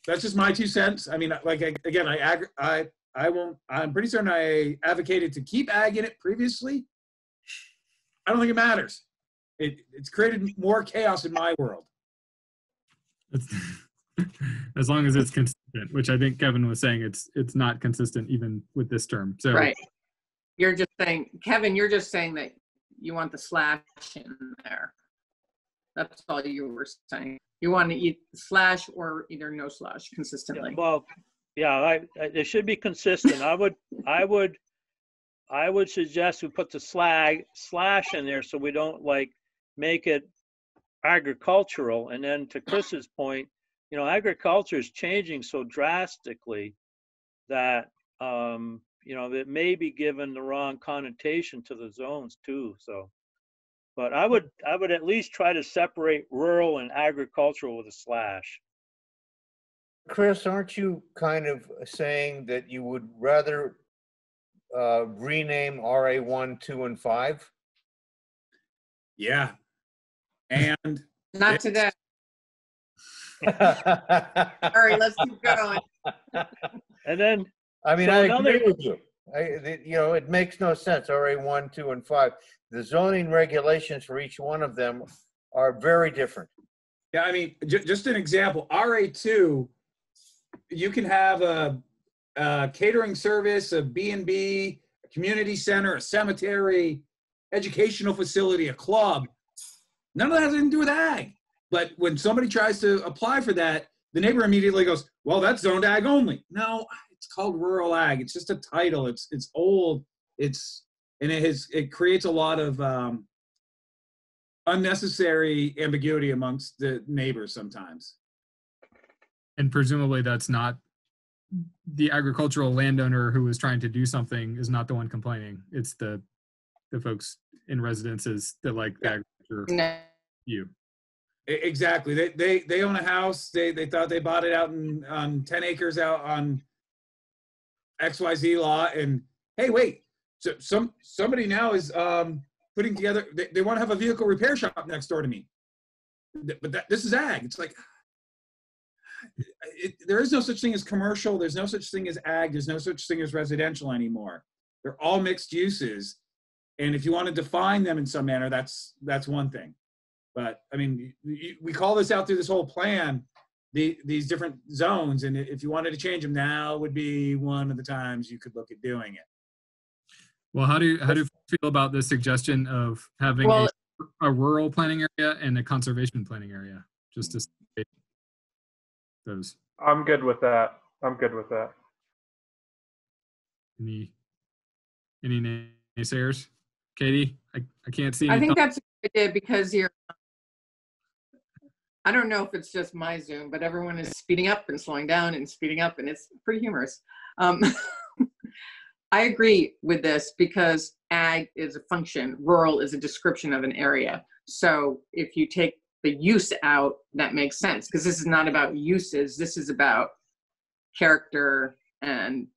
just my 2 cents. I mean, like, again, I'm pretty certain I advocated to keep ag in it previously. I don't think it matters. It's created more chaos in my world. As long as it's consistent, which I think Kevin was saying, it's not consistent even with this term. So right. You're just saying, Kevin, you're just saying that you want the slash in there. That's all you were saying. You want to eat slash or either no slash consistently. Yeah, well, yeah, it should be consistent. I would suggest we put the slash in there so we don't like make it agricultural. And then to Chris's point, agriculture is changing so drastically that it may be given the wrong connotation to the zones too. So, but I would at least try to separate rural and agricultural with a slash. Chris, aren't you kind of saying that you would rather rename RA 1, 2, and 5? Yeah. And not today. All right, let's keep going. And then, I mean, I agree with you. It makes no sense. RA 1, 2, and 5. The zoning regulations for each one of them are very different. Yeah, I mean, just an example. RA 2, you can have a catering service, a B&B, a community center, a cemetery, educational facility, a club. None of that has anything to do with ag. But when somebody tries to apply for that, the neighbor immediately goes, well, that's zoned ag only. No, it's called rural ag. It's just a title. It's old. It creates a lot of unnecessary ambiguity amongst the neighbors sometimes. And presumably that's not the agricultural landowner who was trying to do something is not the one complaining. It's the folks in residences that like the agriculture No. view. Exactly. They own a house. They thought they bought it out on 10 acres out on XYZ lot. And hey, wait, so somebody now is putting together, they want to have a vehicle repair shop next door to me. But this is ag. It's like, there is no such thing as commercial. There's no such thing as ag. There's no such thing as residential anymore. They're all mixed uses. And if you want to define them in some manner, that's one thing. But I mean, we call this out through this whole plan, these different zones. And if you wanted to change them, now would be one of the times you could look at doing it. Well, how do you feel about the suggestion of having a rural planning area and a conservation planning area? Just to state those. I'm good with that. Any naysayers? Katie, I can't see any I think that's a good idea because I don't know if it's just my Zoom, but everyone is speeding up and slowing down and speeding up, and it's pretty humorous. I agree with this because ag is a function, rural is a description of an area. So if you take the use out, that makes sense because this is not about uses. This is about character, and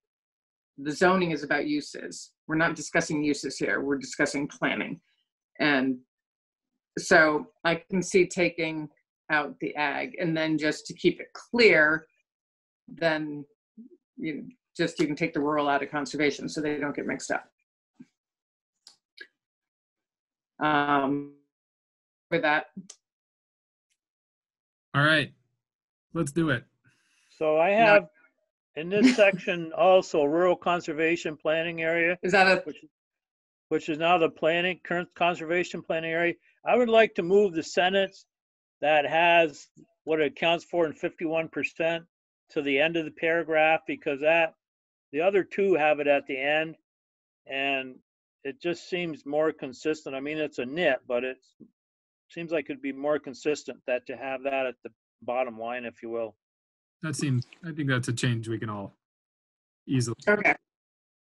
the zoning is about uses. We're not discussing uses here. We're discussing planning. And so I can see taking out the ag, and then just to keep it clear, then you can take the rural out of conservation so they don't get mixed up. With that. All right, let's do it. So I have in this section also rural conservation planning area. Is that which is now the current conservation planning area. I would like to move the sentence that has what it accounts for in 51% to the end of the paragraph, because the other two have it at the end, and it just seems more consistent. I mean, it's a nit, but it seems like it'd be more consistent to have that at the bottom line, if you will. I think that's a change we can all easily. okay?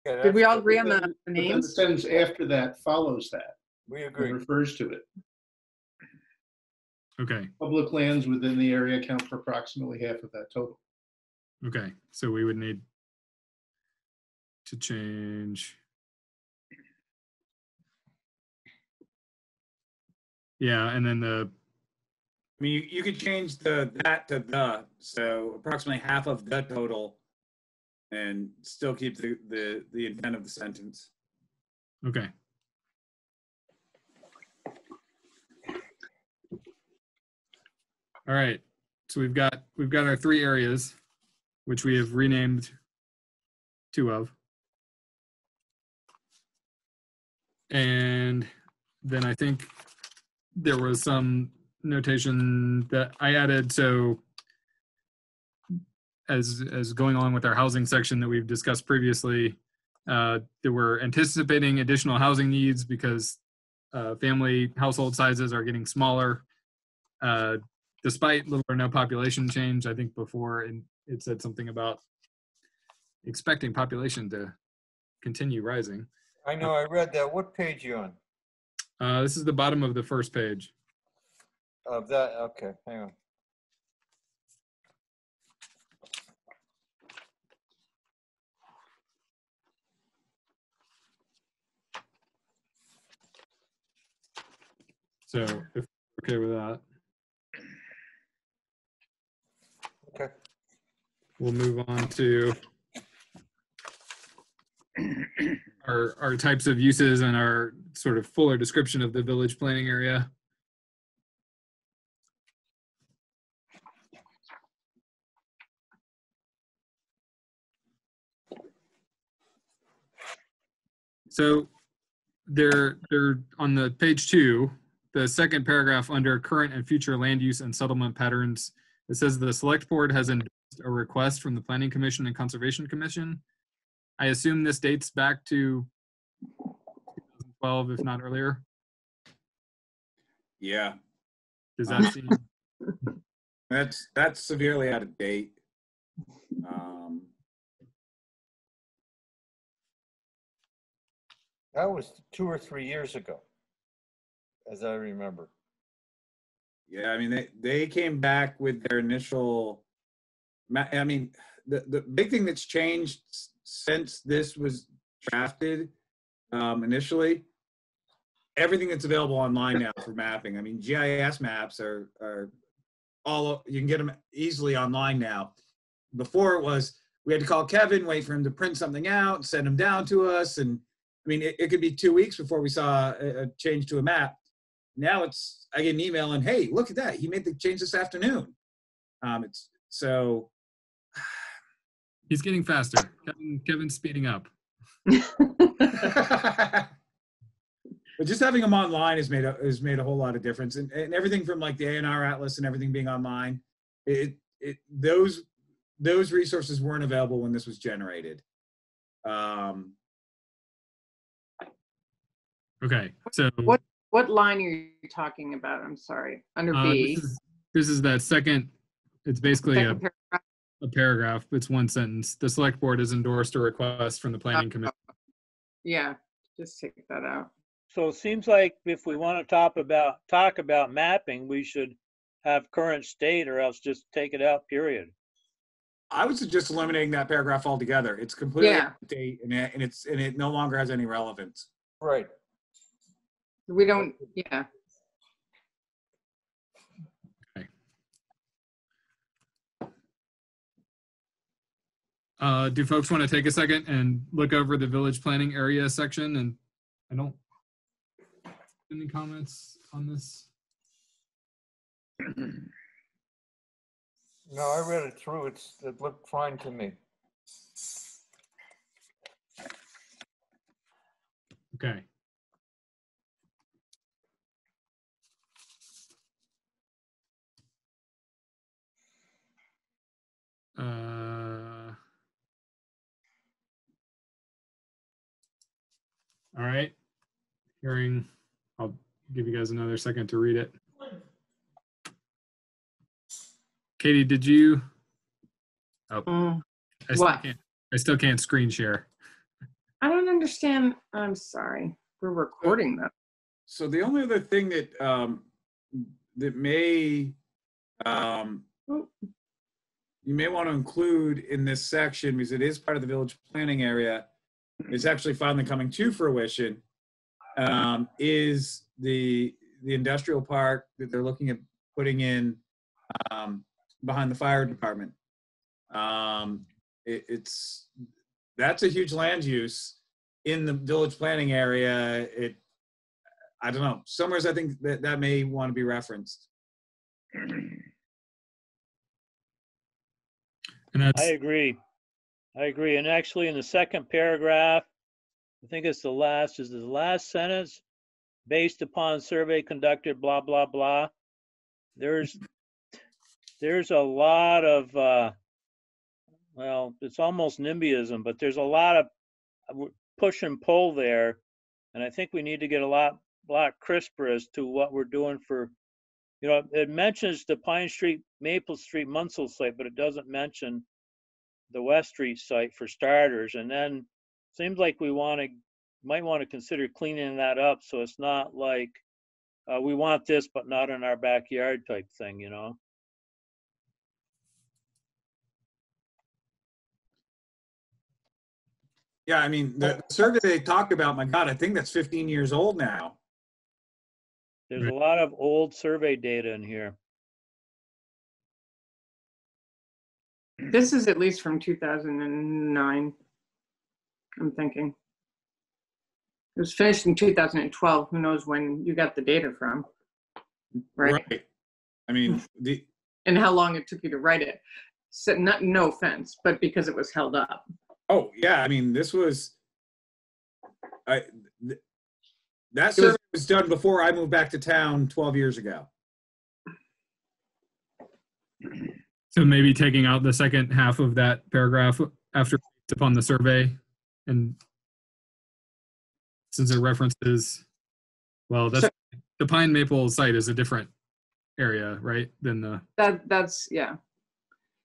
Did we all agree on the But then the names? sentence after that follows that. We It agree. refers to it. Okay. Public lands within the area account for approximately half of that total. Okay. So we would need to change. Yeah, and then I mean, you could change that to the, so approximately half of the total, and still keep the intent of the sentence. okay. All right. So we've got our 3 areas, which we have renamed 2 of. And then I think there was some notation that I added. So as going along with our housing section that we've discussed previously, that we're anticipating additional housing needs because family household sizes are getting smaller, despite little or no population change. I think before it said something about expecting population to continue rising. I know, I read that. What page you on? This is the bottom of the first page. Of that, okay, hang on. So if you're okay with that, Okay. we'll move on to our types of uses and our sort of fuller description of the village planning area. So they're on the page 2, the second paragraph under current and future land use and settlement patterns. It says the select board has endorsed a request from the Planning Commission and Conservation Commission. I assume this dates back to 2012, if not earlier. Yeah, Does that seem? that's severely out of date. That was 2 or 3 years ago, as I remember. Yeah, I mean, they came back with their initial, I mean, the big thing that's changed since this was drafted initially, everything that's available online now for mapping. I mean, GIS maps are all, you can get them easily online now. Before it was, we had to call Kevin, wait for him to print something out, send them down to us. And I mean, it could be 2 weeks before we saw a change to a map. Now it's, I get an email and, hey, look at that. He made the change this afternoon. It's so. He's getting faster. Kevin's speeding up. But just having them online has made a whole lot of difference, and everything from like the A&R Atlas and everything being online, those resources weren't available when this was generated. Okay, so what line are you talking about? I'm sorry. Under B. This is that second. It's basically Second paragraph. a paragraph. It's one sentence. The select board has endorsed a request from the planning commission. Yeah, just take that out. So it seems like if we want to talk about mapping, we should have current state or else just take it out, period. I would suggest eliminating that paragraph altogether. It's completely Yeah. out of date, and it no longer has any relevance. Right. We don't, yeah. Do folks want to take a second and look over the village planning area section? And I don't, any comments on this? No, I read it through. It looked fine to me. Okay. All right. Hearing, I'll give you guys another second to read it. Katie, did you? Oh, I still can't screen share. I don't understand. I'm sorry. We're recording that. So the only other thing that that may you may want to include in this section, because it is part of the village planning area, is actually finally coming to fruition, is the industrial park that they're looking at putting in behind the fire department. That's a huge land use in the village planning area. I don't know. Somewhere I think that may want to be referenced. And that's, I agree. And actually in the second paragraph, I think it's the last sentence, based upon survey conducted, blah, blah, blah. There's a lot of, well, it's almost NIMBYism, but there's a lot of push and pull there. And I think we need to get a lot crisper as to what we're doing for, you know, it mentions the Pine Street, Maple Street, Munsell site, but it doesn't mention the West Street site for starters. And then seems like we might want to consider cleaning that up so it's not like we want this but not in our backyard type thing, you know. Yeah, I mean, the survey they talked about, my God, I think that's 15 years old now. There's a lot of old survey data in here. This is at least from 2009, I'm thinking. It was finished in 2012. Who knows when you got the data from, right? I mean, and how long it took you to write it. So no offense, but because it was held up. Oh yeah, I mean, this was, That survey was done before I moved back to town 12 years ago. So maybe taking out the second half of that paragraph after upon the survey, and since it references, well, that's the Pine Maple site is a different area, right? Than the that's yeah.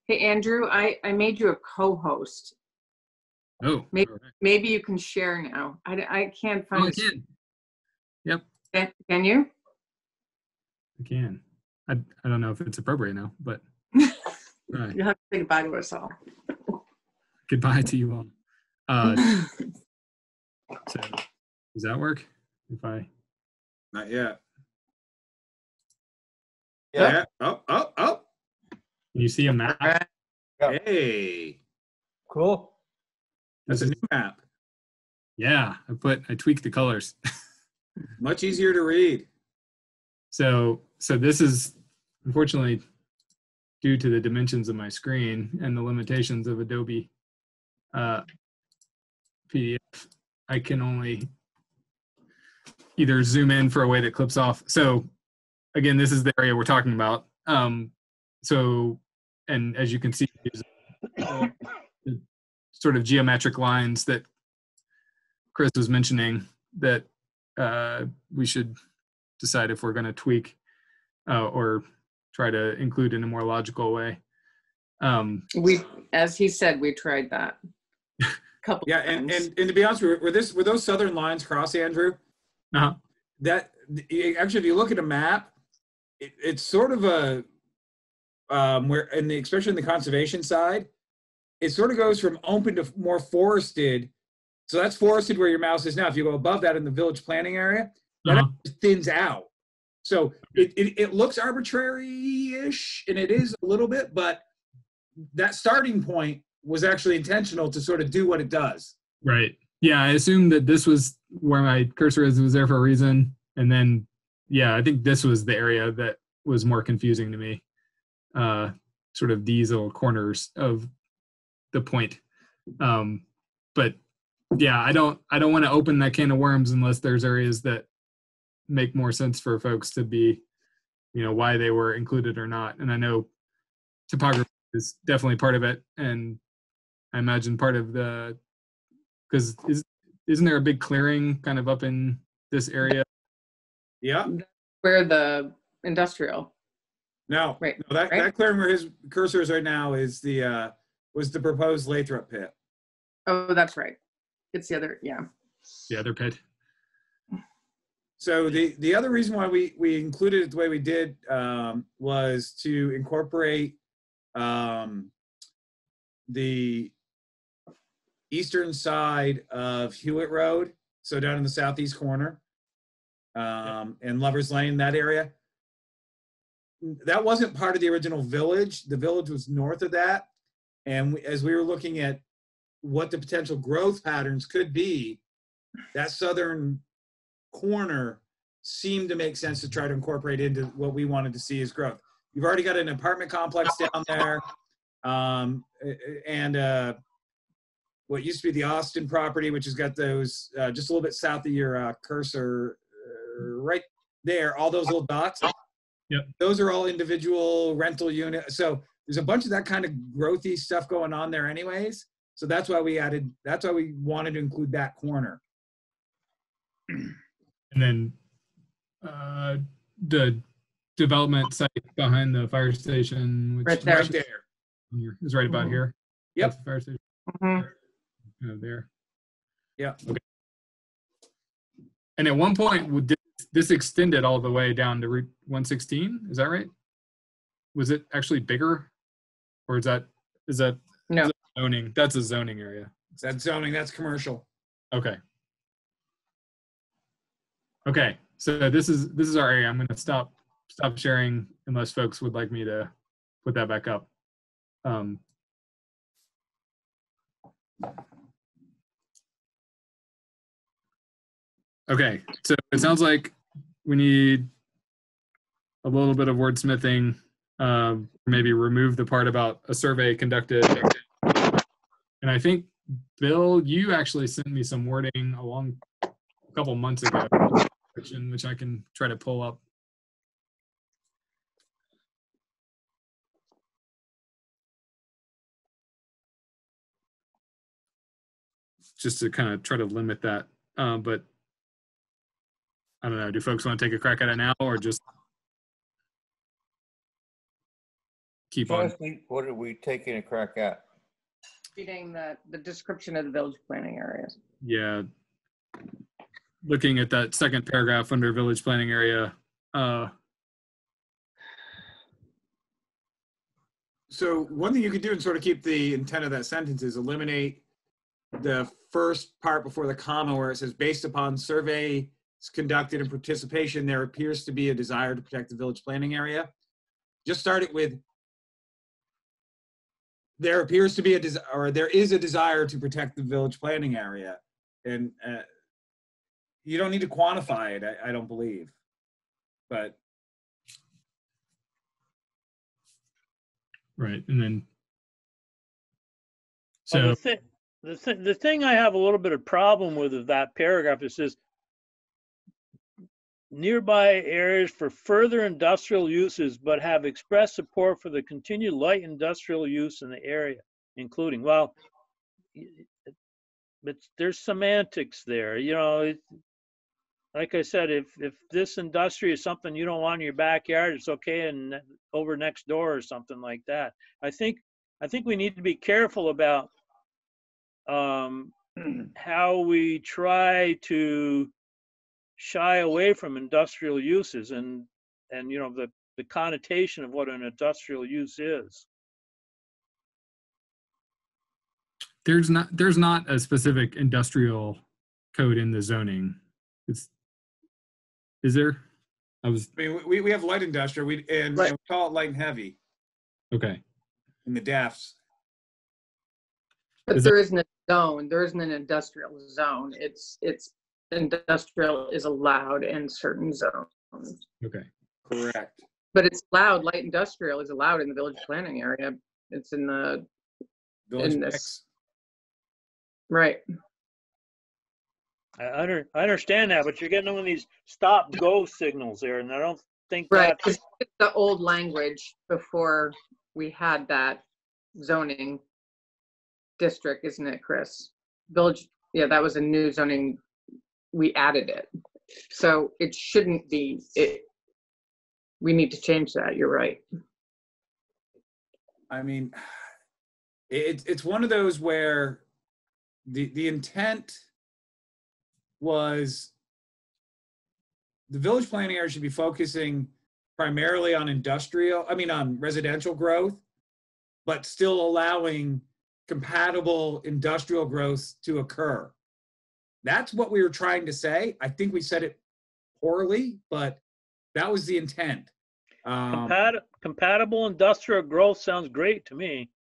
Hey Andrew, I made you a co-host. oh Maybe you can share now. I can't find. Oh, I can. Yep. Can you? I can. I don't know if it's appropriate now, but all right. You have to say goodbye to us all. Goodbye to you all. So does that work? If I Not yet. Yeah. Oh. can you see a map? Yeah. Hey, Cool. that's a new map. Yeah, I tweaked the colors. Much easier to read. So this is unfortunately due to the dimensions of my screen and the limitations of Adobe PDF. I can only either zoom in for a way that clips off. So again, this is the area we're talking about. So, and as you can see, there's sort of geometric lines that Chris was mentioning that we should decide if we're going to tweak or try to include in a more logical way. As he said, we tried that. Couple And times. to be honest, were those southern lines cross, Andrew? Uh-huh. That actually, if you look at a map, it's sort of a where especially in the conservation side, it sort of goes from open to more forested. So that's forested where your mouse is now. If you go above that in the village planning area, that actually thins out. So it looks arbitrary-ish, and it is a little bit, but that starting point was actually intentional to sort of do what it does. Right. Yeah, I assumed that this was where my cursor is, was there for a reason. And then, yeah, I think this was the area that was more confusing to me. Sort of these little corners of the point. But yeah, I don't want to open that can of worms unless there's areas that make more sense for folks to be, why they were included or not. And I know topography is definitely part of it. And I imagine part of because isn't there a big clearing kind of up in this area? Yeah. Where the industrial. No, Right. No, that clearing where his cursor is right now is was the proposed Lathrop pit. Oh, that's right. It's the other, yeah. The other pit. So the other reason why we included it the way we did was to incorporate the eastern side of Hewitt Road, so down in the southeast corner, and Lover's Lane, that area. That wasn't part of the original village. The village was north of that. And as we were looking at what the potential growth patterns could be, that southern corner seemed to make sense to try to incorporate into what we wanted to see as growth. You've already got an apartment complex down there, and what used to be the Austin property, which has got those just a little bit south of your cursor, right there, all those little dots. Yep. Those are all individual rental units. So there's a bunch of that kind of growthy stuff going on there anyways. So that's why we wanted to include that corner. And then the development site behind the fire station, which Right there. Right there. is right about here. Yep. That's the fire station. There. Yeah. Okay. And at one point, this extended all the way down to Route 116. Is that right? Was it actually bigger, or is that No. zoning? That's a zoning area. That's zoning. That's commercial. Okay. Okay. So this is our area. I'm going to stop sharing unless folks would like me to put that back up. Okay. So it sounds like we need a little bit of wordsmithing. Maybe remove the part about a survey conducted. And I think, Bill, you actually sent me some wording a couple months ago which I can try to pull up. Just to kind of try to limit that. But I don't know, do folks want to take a crack at it now or just keep on? Honestly, what are we taking a crack at? Reading the description of the village planning areas. Yeah. Looking at that second paragraph under village planning area. So one thing you could do and sort of keep the intent of that sentence is eliminate the first part before the comma where it says, based upon surveys conducted and participation, there appears to be a desire to protect the village planning area. Just start it with, there appears to be a desire, or there is a desire to protect the village planning area. And you don't need to quantify it, I don't believe. But. Right, and then. Well, So. the thing I have a little bit of problem with that paragraph, it says, nearby areas for further industrial uses, but have expressed support for the continued light industrial use in the area, including, well, but there's semantics there. You know, like I said, if this industry is something you don't want in your backyard, it's okay and over next door or something like that. I think we need to be careful about how we try to shy away from industrial uses and you know the connotation of what an industrial use is. There's not a specific industrial code in the zoning. Is there? I mean, we have light industrial, and we call it light and heavy. Okay. In the DAFs. But there isn't a zone. There isn't an industrial zone. It's industrial is allowed in certain zones. Okay. Correct. But it's allowed. Light industrial is allowed in the village planning area. It's in the Village in mix. this. Right. I understand that, but you're getting one of these stop-go signals there, and I don't think Right. that's It's the old language before we had that zoning district, isn't it, Chris? Village, yeah, that was a new zoning. We added it. So it shouldn't be, we need to change that. You're right. I mean, it's one of those where the intent was the village planning area should be focusing primarily on on residential growth, but still allowing compatible industrial growth to occur. That's what we were trying to say. I think we said it poorly, but that was the intent. compatible industrial growth sounds great to me.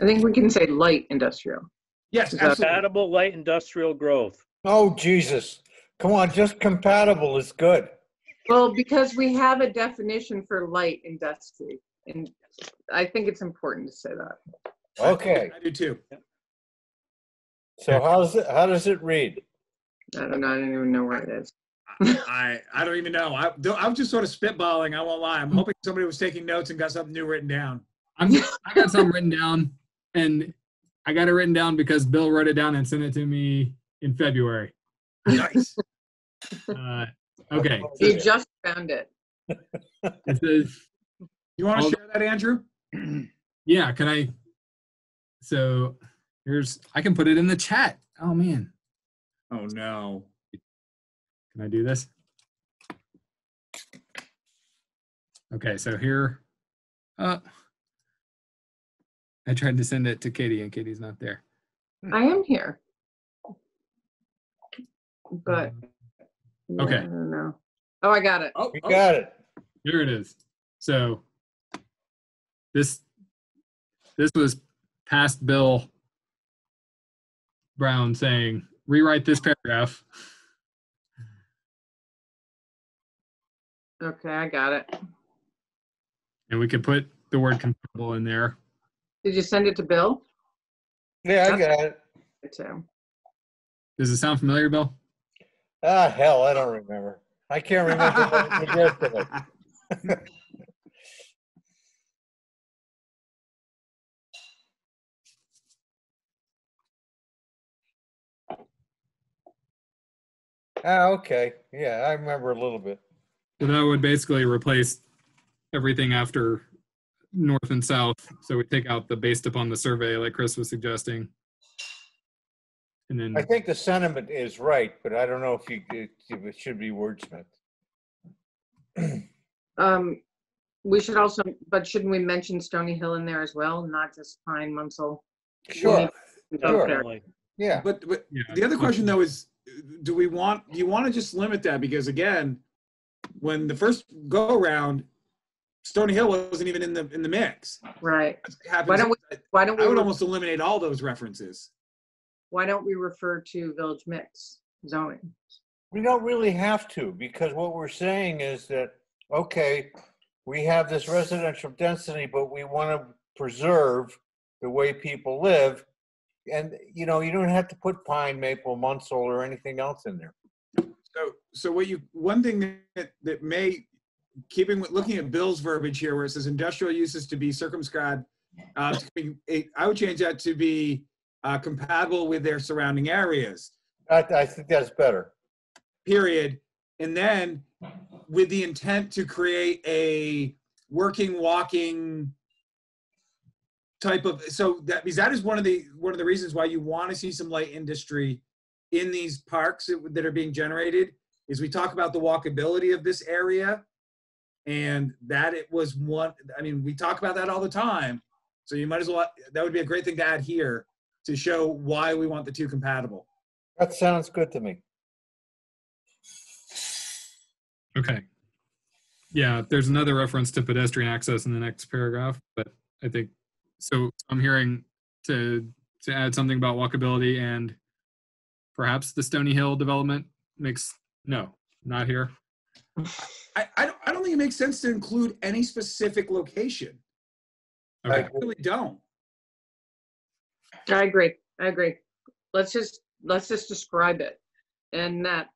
I think we can say light industrial. Yes, absolutely. Compatible light industrial growth. Oh, Jesus. Come on, just compatible is good. Well, because we have a definition for light industry, and I think it's important to say that. Okay. I do too. So how does it read? I don't know. I don't even know where it is. I don't even know. I'm just sort of spitballing. I won't lie. I'm hoping somebody was taking notes and got something new written down. I got something written down, and I got it written down because Bill wrote it down and sent it to me in February. Nice. Okay. You just found it. It says, You want to share that, Andrew? yeah, can I? So I can put it in the chat. Oh, man. Oh, no. Can I do this? Okay, so here, I tried to send it to Katie and Katie's not there. I am here. But Okay. I don't know. Oh, I got it. Oh, You got it. Here it is. So this was past Bill Brown saying, rewrite this paragraph. Okay, I got it. And we could put the word compatible in there. Did you send it to Bill? Yeah, I got it. Me too. Does it sound familiar, Bill? Ah, hell, I don't remember. I can't remember what we did yesterday. Ah, okay. Yeah, I remember a little bit. So that would basically replace everything after north and south. So we take out the based upon the survey, like Chris was suggesting. And then I think the sentiment is right, but I don't know if it should be wordsmith. We should also, but shouldn't we mention Stony Hill in there as well, not just Pine, Munsell? Sure. Sure. Definitely. Yeah. But yeah, the other question though is, do you want to just limit that? Because again, when the first go around, Stony Hill wasn't even in the mix. Right. Happens, Why don't I would we, almost eliminate all those references. why don't we refer to village mix zoning? We don't really have to, because what we're saying is that, okay, we have this residential density, but we want to preserve the way people live. And, you don't have to put pine, maple, Munsell, or anything else in there. So one thing that may, looking at Bill's verbiage here, where it says industrial uses to be circumscribed, I would change that to be compatible with their surrounding areas. I think that's better. Period. And then with the intent to create a working, walking type of, because that is one of the reasons why you want to see some light industry in these parks that are being generated, is we talk about the walkability of this area, and that it was one, I mean, we talk about that all the time. So you might as well, that would be a great thing to add here to show why we want the two compatible. That sounds good to me. okay. Yeah, there's another reference to pedestrian access in the next paragraph, but I think, so I'm hearing to add something about walkability and perhaps the Stony Hill development no, not here. I don't think it makes sense to include any specific location. Okay. I really don't. I agree. Let's just describe it. And that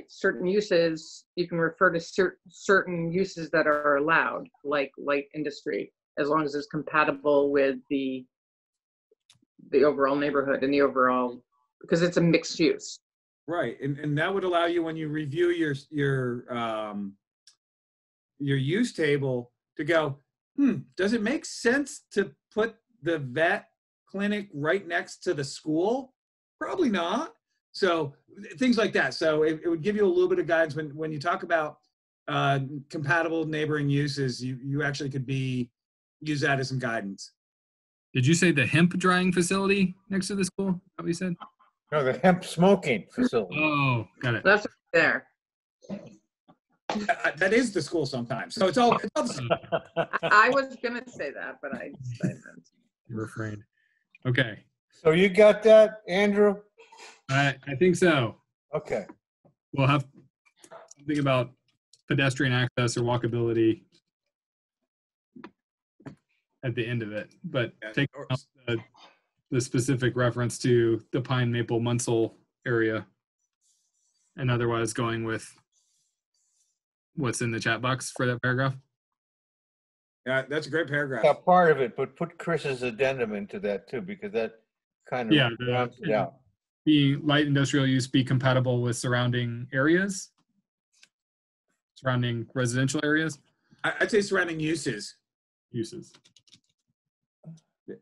certain uses, you can refer to certain uses that are allowed, like light industry, as long as it's compatible with the overall neighborhood and the overall, because it's a mixed use. Right, and that would allow you, when you review your use table, to go, does it make sense to put the vet clinic right next to the school? Probably not. So things like that. So it would give you a little bit of guidance when you talk about compatible neighboring uses. You actually could use that as some guidance. Did you say the hemp drying facility next to the school? Is that what you said? No, the hemp smoking facility. Oh, got it. That's there. That is the school sometimes. So it's all the same. I was gonna say that, but I didn't. You refrained. Okay. So you got that, Andrew? I think so. Okay. We'll have something about pedestrian access or walkability at the end of it, but take out the specific reference to the Pine Maple Munsell area, and otherwise going with what's in the chat box for that paragraph. Yeah, that's a great paragraph. Got part of it, but put Chris's addendum into that too, because that kind of rounds it out. The light industrial use be compatible with surrounding areas, surrounding residential areas. I'd say surrounding uses.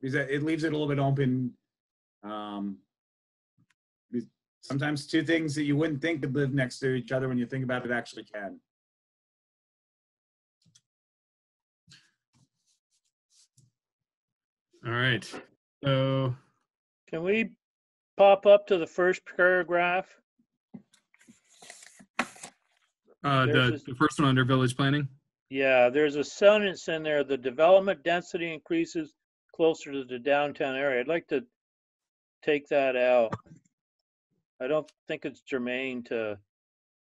Because it leaves it a little bit open. Sometimes two things that you wouldn't think could live next to each other, when you think about it, actually can. All right. So Can we pop up to the first paragraph? the first one under village planning. Yeah, there's a sentence in there, the development density increases closer to the downtown area. I'd like to take that out. I don't think it's germane to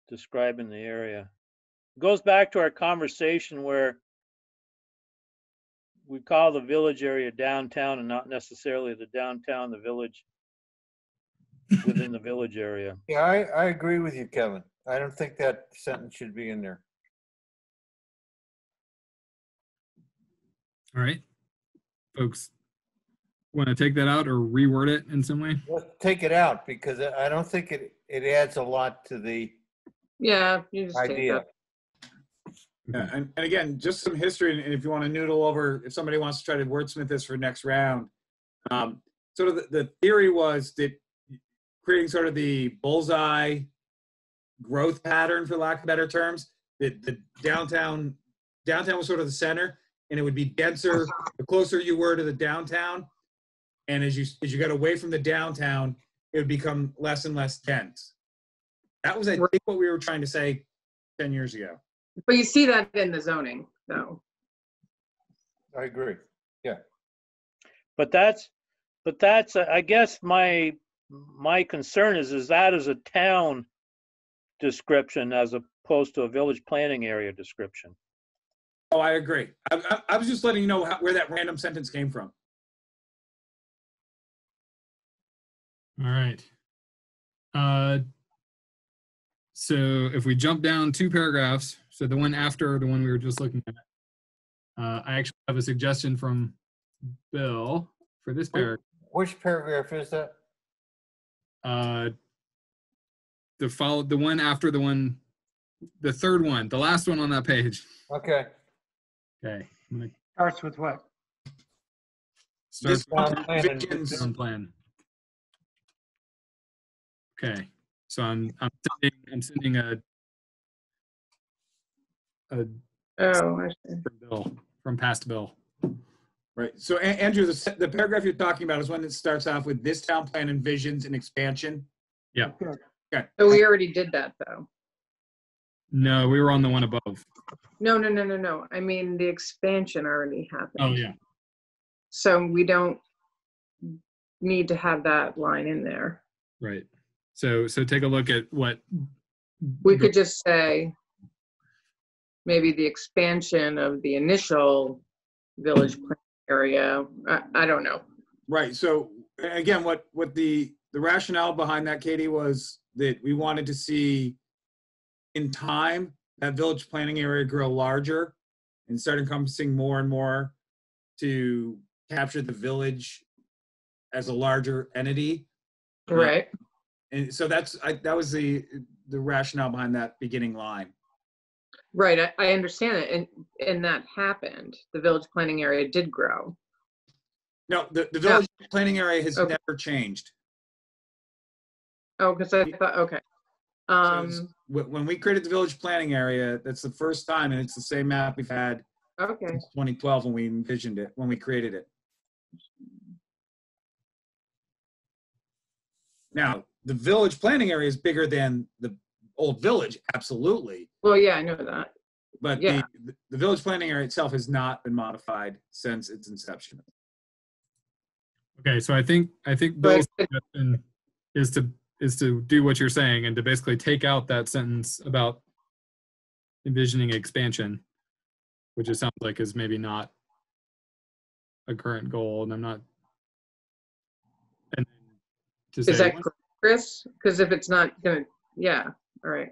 describing the area. It goes back to our conversation where we call the village area downtown and not necessarily the downtown, the village. within the village area. Yeah, I agree with you, Kevin. I don't think that sentence should be in there. All right, folks, want to take that out or reword it in some way? Let's take it out because I don't think it adds a lot to the Yeah, you just take idea. that. Yeah, and again, just some history, and if you want to noodle over, if somebody wants to try to wordsmith this for next round, sort of the theory was that creating sort of the bullseye growth pattern, for lack of better terms, that the downtown was sort of the center, and it would be denser the closer you were to the downtown, and as you got away from the downtown, it would become less and less dense. That was, I think, what we were trying to say 10 years ago. But you see that in the zoning, though. I agree. Yeah. But that's, I guess my concern is that is a town description as opposed to a village planning area description. Oh, I agree. I was just letting you know where that random sentence came from. All right. So if we jump down 2 paragraphs, so the one after the one we were just looking at, I actually have a suggestion from Bill for this paragraph. Which paragraph is that? The one after the third one, the last one on that page. Okay. Okay. I'm gonna Starts with what? start This with town plan and the town plan. Okay. So I'm sending a Oh, I see. from past Bill. Right. So, Andrew, the paragraph you're talking about is one that starts off with this town plan envisions an expansion. Yeah. So we already did that, though. No, we were on the one above. No. I mean, the expansion already happened. Oh yeah. So we don't need to have that line in there. Right. So take a look at what We could just say maybe the expansion of the initial village plan area. I don't know. Right. So, again, what the rationale behind that, Katie, was that we wanted to see in time that village planning area grow larger and start encompassing more and more to capture the village as a larger entity. Right. And so that was the rationale behind that beginning line. Right. I understand it. And that happened. The village planning area did grow. No, the village planning area has never changed. Oh, because I thought, okay. When we created the village planning area, that's the first time, and it's the same map we've had Okay. since 2012 when we envisioned it, when we created it. Now, the village planning area is bigger than the old village, absolutely. Well, yeah, I know that. But Yeah. the village planning area itself has not been modified since its inception. Okay, so I think Bill's suggestion is to do what you're saying and to basically take out that sentence about envisioning expansion, which it sounds like is maybe not a current goal, and I'm not. And to Is say, that correct, Chris? Because if it's not gonna, yeah, all right.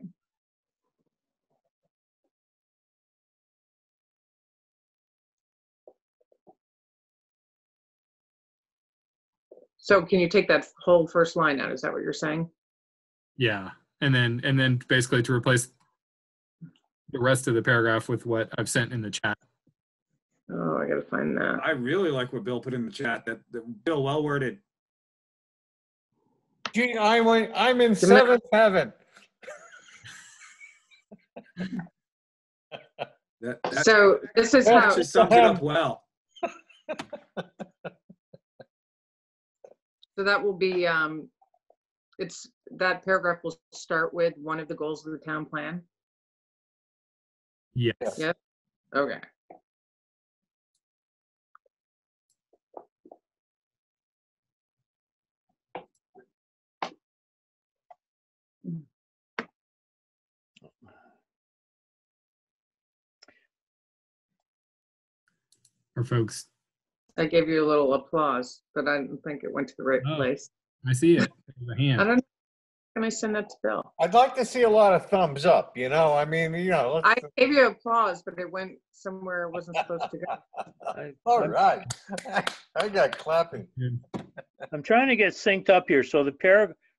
So can you take that whole first line out? Is that what you're saying? yeah, and then basically to replace the rest of the paragraph with what I've sent in the chat. Oh, I gotta find that. I really like what Bill put in the chat. That Bill, well worded. Gee, I'm in seventh heaven. So this is how, Just sums it up well. so that will be, that paragraph will start with one of the goals of the town plan. Yes. Yep. Okay. Or folks. I gave you a little applause, but I didn't think it went to the right Oh. place. I see it. There's a I hand. don't know. Can I send that to Bill? I'd like to see a lot of thumbs up, you know, I mean, you know. I gave you applause, but it went somewhere it wasn't supposed to go. All right. I got clapping. I'm trying to get synced up here. So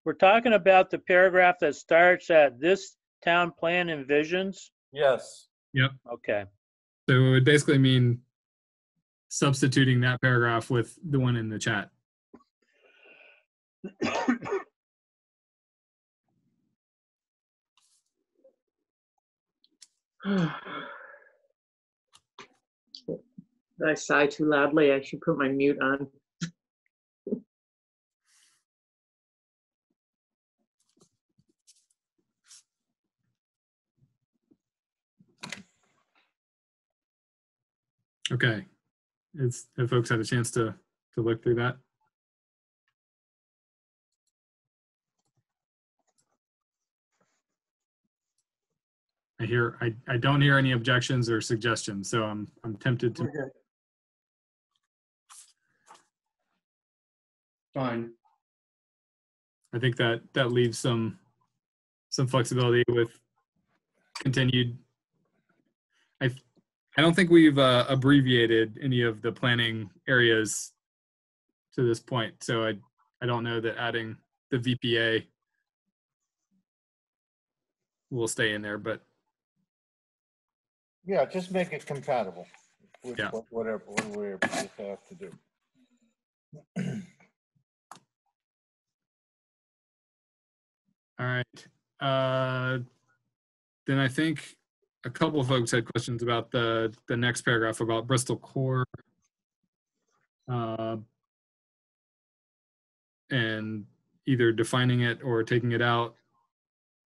we're talking about the paragraph that starts at this town plan envisions. Yes. Yep. Okay. So it would basically mean substituting that paragraph with the one in the chat. Did I sigh too loudly? I should put my mute on. Okay. Have folks had a chance to look through that? I don't hear any objections or suggestions, so I'm tempted to. Fine. I think that leaves some flexibility with continued. I don't think we've abbreviated any of the planning areas to this point, so I don't know that adding the VPA will stay in there, but Yeah, just make it compatible with Yeah. whatever we have to do. all right. Then I think a couple of folks had questions about the next paragraph about Bristol Core. And either defining it or taking it out.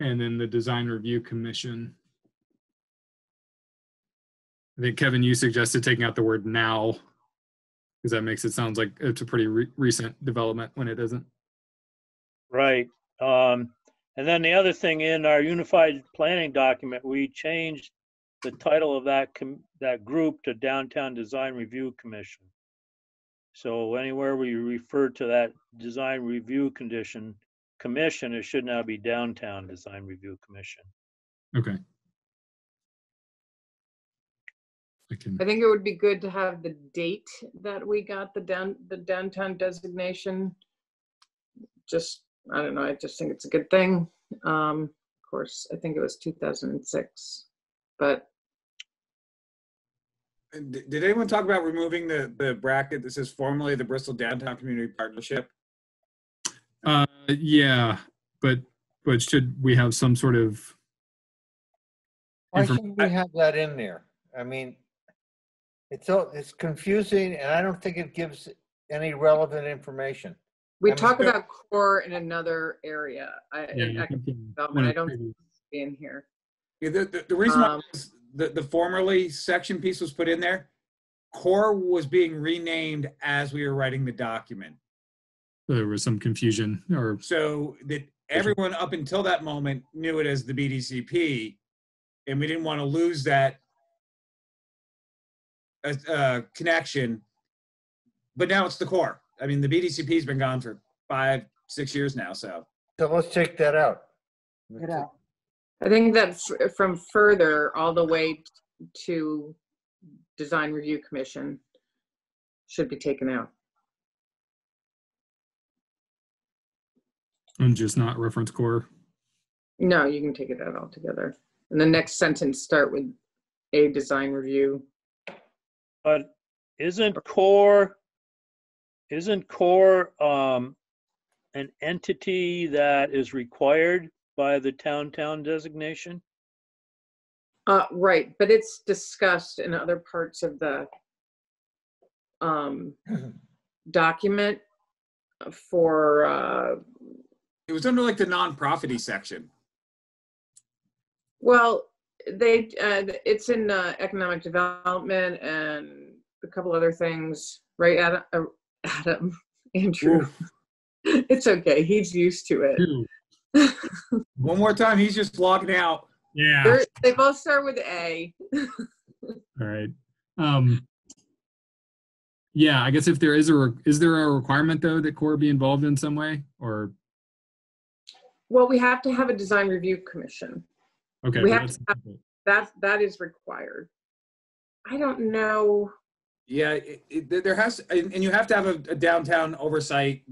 And then the Design Review Commission. I think, Kevin, you suggested taking out the word now, because that makes it sound like it's a pretty recent development when it isn't. Right. And then the other thing, in our unified planning document, we changed the title of that group to Downtown Design Review Commission. So anywhere we refer to that Design Review Commission, it should now be Downtown Design Review Commission. Okay. I think it would be good to have the date that we got the downtown designation. Just, I don't know, I just think it's a good thing. Of course, I think it was 2006, but. Did anyone talk about removing the bracket that says formerly the Bristol Downtown Community Partnership? Yeah, but should we have some sort of? Why shouldn't we have that in there? I mean, it's confusing, and I don't think it gives any relevant information. We talk about core in another area. I don't think it's in here. Yeah, the reason why the formerly section piece was put in there, core was being renamed as we were writing the document. There was some confusion, or so that everyone up until that moment knew it as the BDCP, and we didn't want to lose that connection. But now it's the core. I mean, the BDCP has been gone for 5-6 years now. So let's take that out. Get out. I think that from further all the way to Design Review Commission should be taken out. and just not reference core. No, you can take it out altogether. And the next sentence start with a design review. But isn't core an entity that is required by the town designation? Right, but it's discussed in other parts of the document for. It was under like the nonprofity section. Well, it's in economic development and a couple other things, right, Adam, Andrew? It's okay, he's used to it. One more time, he's just logging out. Yeah. They both start with A. All right. Yeah, I guess if there is is there a requirement though that Core be involved in some way, or? Well, we have to have a design review commission. Okay, We but have to have, that is required. I don't know. Yeah, there has, and you have to have a downtown oversight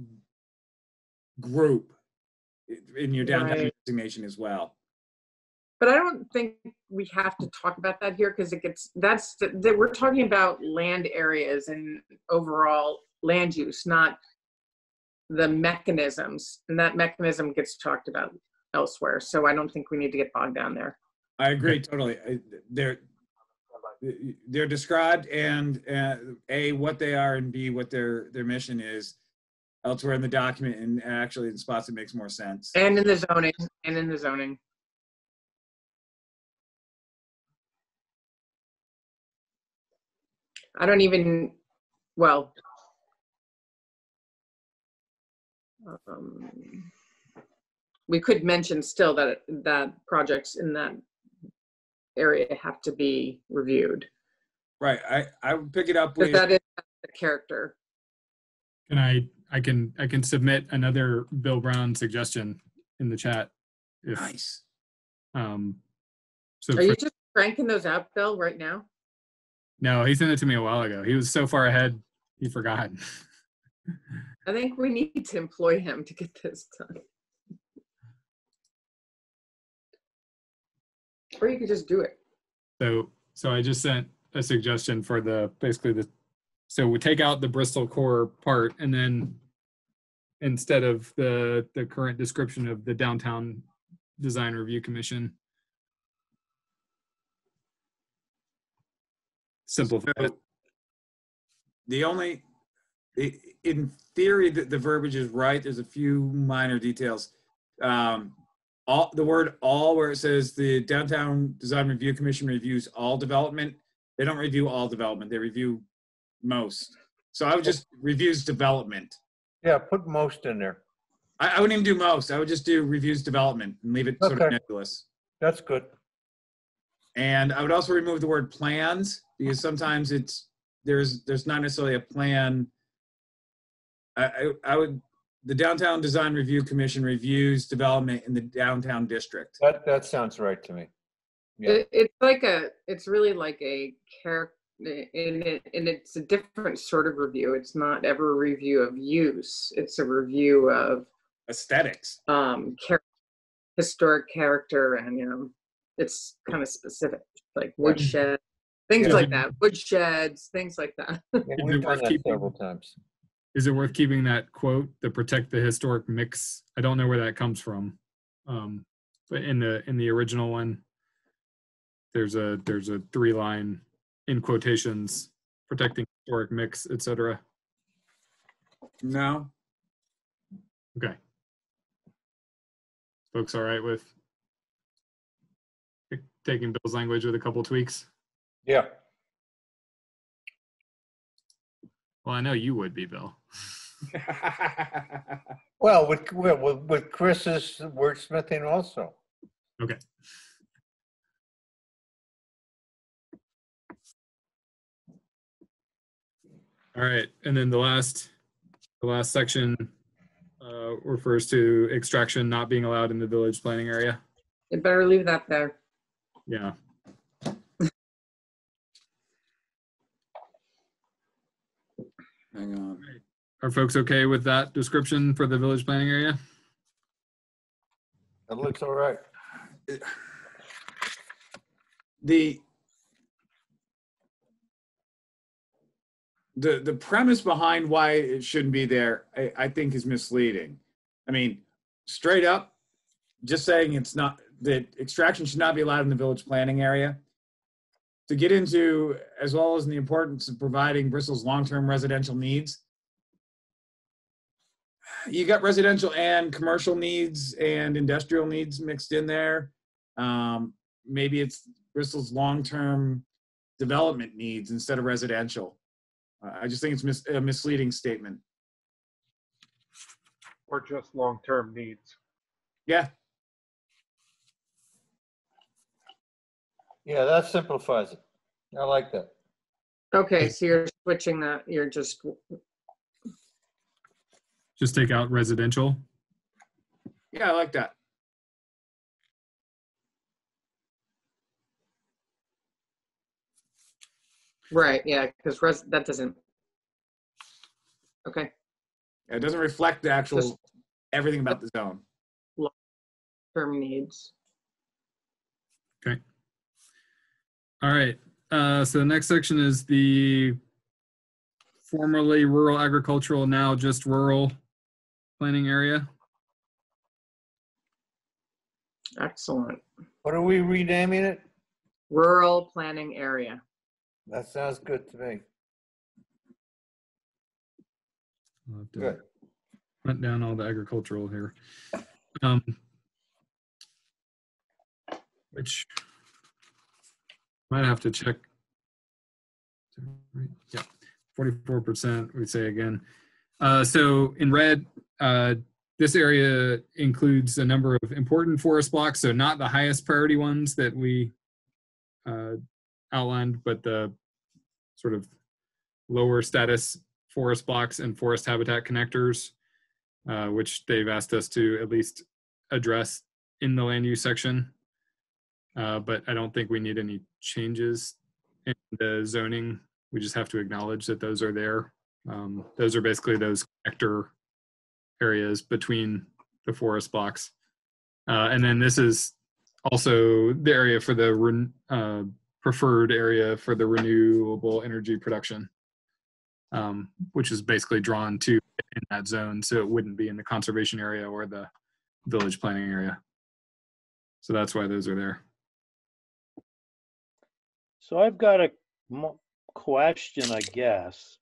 group in your downtown Right. designation as well. But I don't think we have to talk about that here because it gets, we're talking about land areas and overall land use, not the mechanisms. And that mechanism gets talked about elsewhere. So I don't think we need to get bogged down there. I agree totally. They're described, and A, what they are, and B, what their mission is elsewhere in the document, and actually in spots it makes more sense. And in the zoning. I don't even, well, we could mention still that projects in that area have to be reviewed. Right. I would pick it up Because with that is the character. Can I can submit another Bill Brown suggestion in the chat. If, nice. So Are you just cranking those out, Bill, right now? No, he sent it to me a while ago. He was so far ahead, he forgot. I think we need to employ him to get this done. Or you could just do it. So I just sent a suggestion for so we take out the Bristol Core part, and then instead of the current description of the Downtown Design Review Commission, simplify it. In theory, the verbiage is right. There's a few minor details. The word "all," where it says the Downtown Design Review Commission reviews all development, they don't review all development. They review most. So I would just reviews development. Yeah, put most in there. I wouldn't even do most. I would just do reviews development and leave it sort of nebulous. That's good. And I would also remove the word plans, because sometimes there's not necessarily a plan. The Downtown Design Review Commission reviews development in the downtown district. That sounds right to me. Yeah. It's really like a character, and it's a different sort of review. It's not ever a review of use. It's a review of aesthetics, historic character, and it's kind of specific, like woodshed, things like that. Woodsheds, things like that. Yeah, we've done that several times. Is it worth keeping that quote, "to protect the historic mix"? I don't know where that comes from, but in the original one, there's a 3-line in quotations, protecting historic mix, etc. No. Okay. Folks, all right with taking Bill's language with a couple tweaks? Yeah. Well, I know you would be, Bill. Well, with Chris's wordsmithing also. Okay. All right, and then the last section refers to extraction not being allowed in the village planning area. You better leave that there. Yeah. Hang on. Are folks okay with that description for the village planning area? That looks all right. The premise behind why it shouldn't be there, I think, is misleading. I mean, straight up, just saying it's not, that extraction should not be allowed in the village planning area. To get into, as well as in the importance of providing Bristol's long-term residential needs, you got residential and commercial needs and industrial needs mixed in there. Maybe it's Bristol's long-term development needs instead of residential. I just think it's a misleading statement. Or just long-term needs. Yeah. Yeah, that simplifies it. I like that. Okay, so you're switching that, you're just, Just take out residential. Yeah, I like that. right, yeah, because that doesn't, okay, It doesn't reflect the actual Just- everything about the zone. term needs. Okay. All right. So the next section is the formerly rural agricultural, now just rural planning area. Excellent. What are we renaming it? Rural planning area. That sounds good to me. I'll have to Good. hunt down all the agricultural here. Which might have to check. Yeah, 44%, we say again. So in red, this area includes a number of important forest blocks, so not the highest priority ones that we outlined, but the sort of lower status forest blocks and forest habitat connectors, which they've asked us to at least address in the land use section. But I don't think we need any changes in the zoning. We just have to acknowledge that those are there. Those are basically those connector areas between the forest blocks. And then this is also the area for the preferred area for the renewable energy production, which is basically drawn to in that zone. So it wouldn't be in the conservation area or the village planning area. So that's why those are there. So I've got a question, I guess.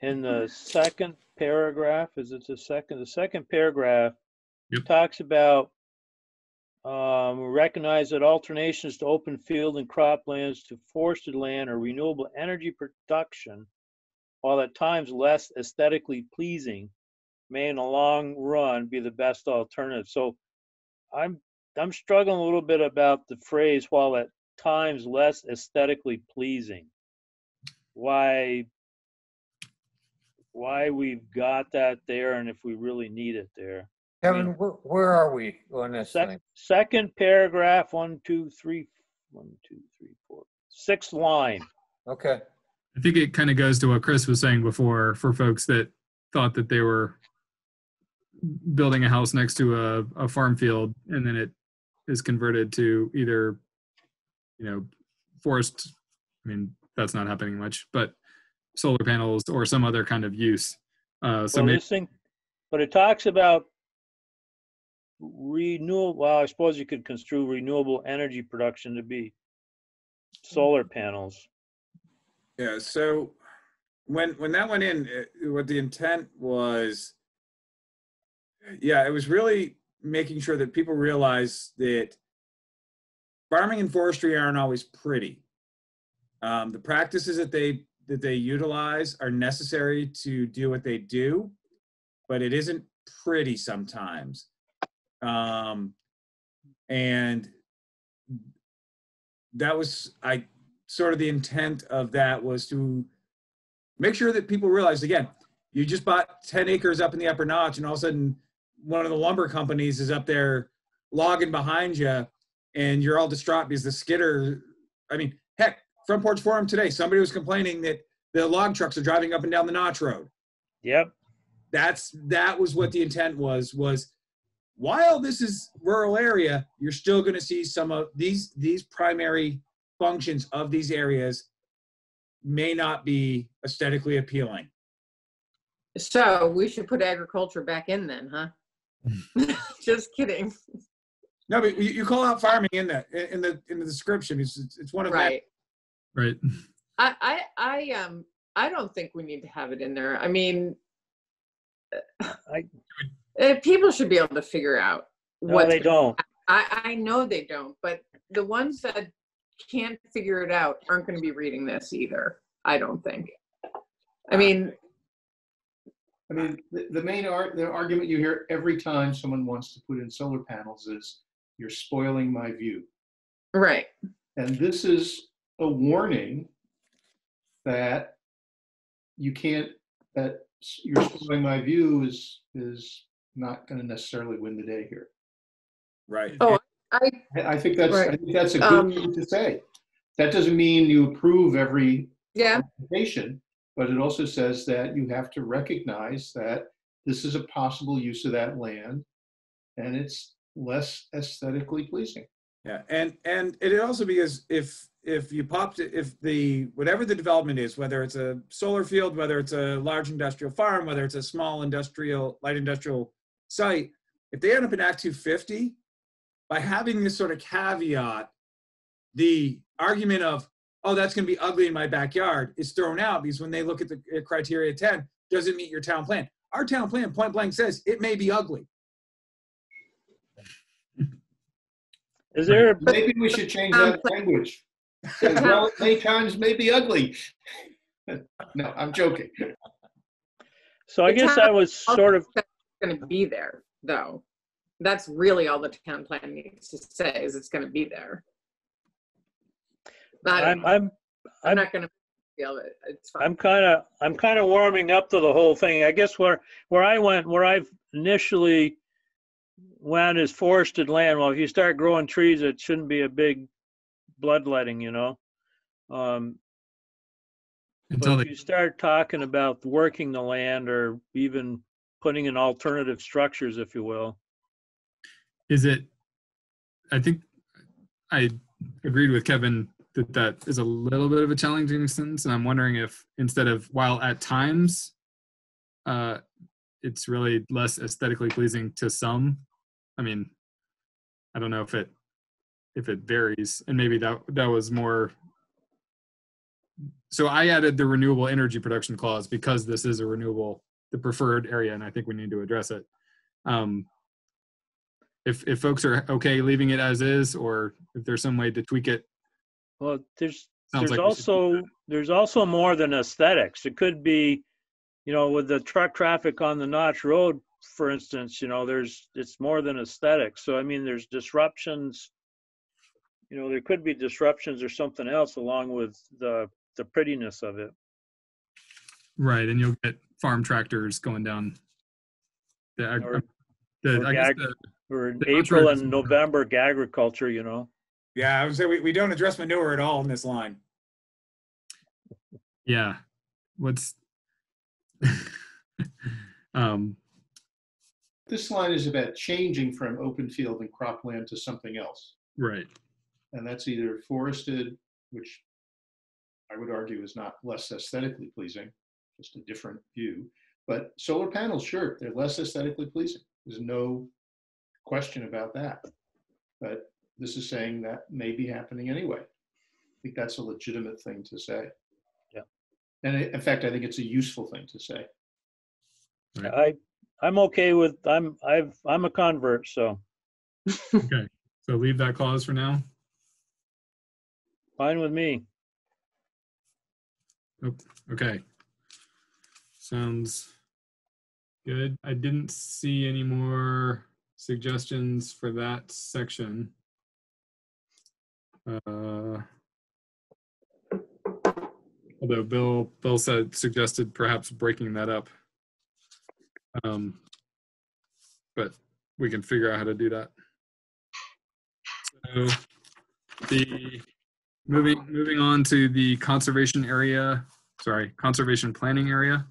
In the second paragraph, is it the second? The second paragraph talks about recognize that alternations to open field and croplands to forested land or renewable energy production, while at times less aesthetically pleasing, may in the long run be the best alternative. So I'm struggling a little bit about the phrase while at times less aesthetically pleasing. Why we've got that there, and if we really need it there. Kevin, where are we on this thing? Second paragraph, 1, 2, 3, 4, sixth line. Okay. I think it kind of goes to what Chris was saying before for folks that thought that they were building a house next to a farm field and then it is converted to either, forest. I mean, that's not happening much, but solar panels or some other kind of use. But it talks about renewable. Well, I suppose you could construe renewable energy production to be solar panels. Yeah. So when that went in, what the intent was, it was really making sure that people realize that farming and forestry aren't always pretty. The practices that they utilize are necessary to do what they do, but it isn't pretty sometimes. And that was, sort of the intent of that was to make sure that people realize, again, you just bought 10 acres up in the upper notch and all of a sudden one of the lumber companies is up there logging behind you and you're all distraught because the skidder, heck, Front Porch Forum today, somebody was complaining that the log trucks are driving up and down the notch road. Yep. That was what the intent was while this is rural area, you're still going to see some of these primary functions of these areas may not be aesthetically appealing. So we should put agriculture back in then, huh? Just kidding. No, but you call out farming in the description. It's one of right. Right. I don't think we need to have it in there. I mean, people should be able to figure out what they don't. I know they don't, but the ones that can't figure it out aren't going to be reading this either. I don't think. I mean, the main argument you hear every time someone wants to put in solar panels is, you're spoiling my view. Right. And this is a warning that you can't, that you're showing my view is not going to necessarily win the day here. Right. Oh, I think that's Right. I think that's a good thing to say. That doesn't mean you approve every yeah. application, but it also says that you have to recognize that this is a possible use of that land, and it's less aesthetically pleasing. Yeah, and it also because if you popped it, if the whatever the development is, whether it's a solar field, whether it's a large industrial farm, whether it's a small industrial, light industrial site, if they end up in Act 250, by having this sort of caveat, the argument of, oh, that's going to be ugly in my backyard is thrown out, because when they look at the criteria 10, does it meet your town plan? Our town plan point blank says it may be ugly. Is there, Maybe we should change that language. Well, many times may be ugly. No, I'm joking. so I The guess town I was sort of, Going to be there, though. That's really all the town plan needs to say, is it's going to be there. I'm not going to feel it. It's fine. I'm kind of warming up to the whole thing. I guess where I've initially went is forested land. Well, if you start growing trees, it shouldn't be a big bloodletting, you know. But if you start talking about working the land or even putting in alternative structures, if you will. Is it, I think I agreed with Kevin that is a little bit of a challenging sentence, and I'm wondering if instead of while at times it's really less aesthetically pleasing to some. I mean, I don't know if it varies, and maybe that was more. So I added the renewable energy production clause because this is a renewable, the preferred area, and I think we need to address it. If folks are okay leaving it as is, or if there's some way to tweak it. Well, there's also more than aesthetics. It could be, you know, with the truck traffic on the Notch Road, for instance, you know, it's more than aesthetics. So I mean, there's disruptions. You know, there could be disruptions or something else along with the prettiness of it. Right, and you'll get farm tractors going down. Or The April and November agriculture, you know. Yeah, I would say we don't address manure at all in this line. Yeah, what's This line is about changing from open field and cropland to something else. right. And that's either forested, which I would argue is not less aesthetically pleasing, just a different view. But solar panels, sure, they're less aesthetically pleasing. There's no question about that. But this is saying that may be happening anyway. I think that's a legitimate thing to say. Yeah. And in fact, I think it's a useful thing to say. Right. I'm okay with, I'm a convert, so. Okay, so leave that clause for now. Fine with me. Okay. Sounds good. I didn't see any more suggestions for that section. Although Bill suggested perhaps breaking that up. But we can figure out how to do that. So moving on to the conservation planning area.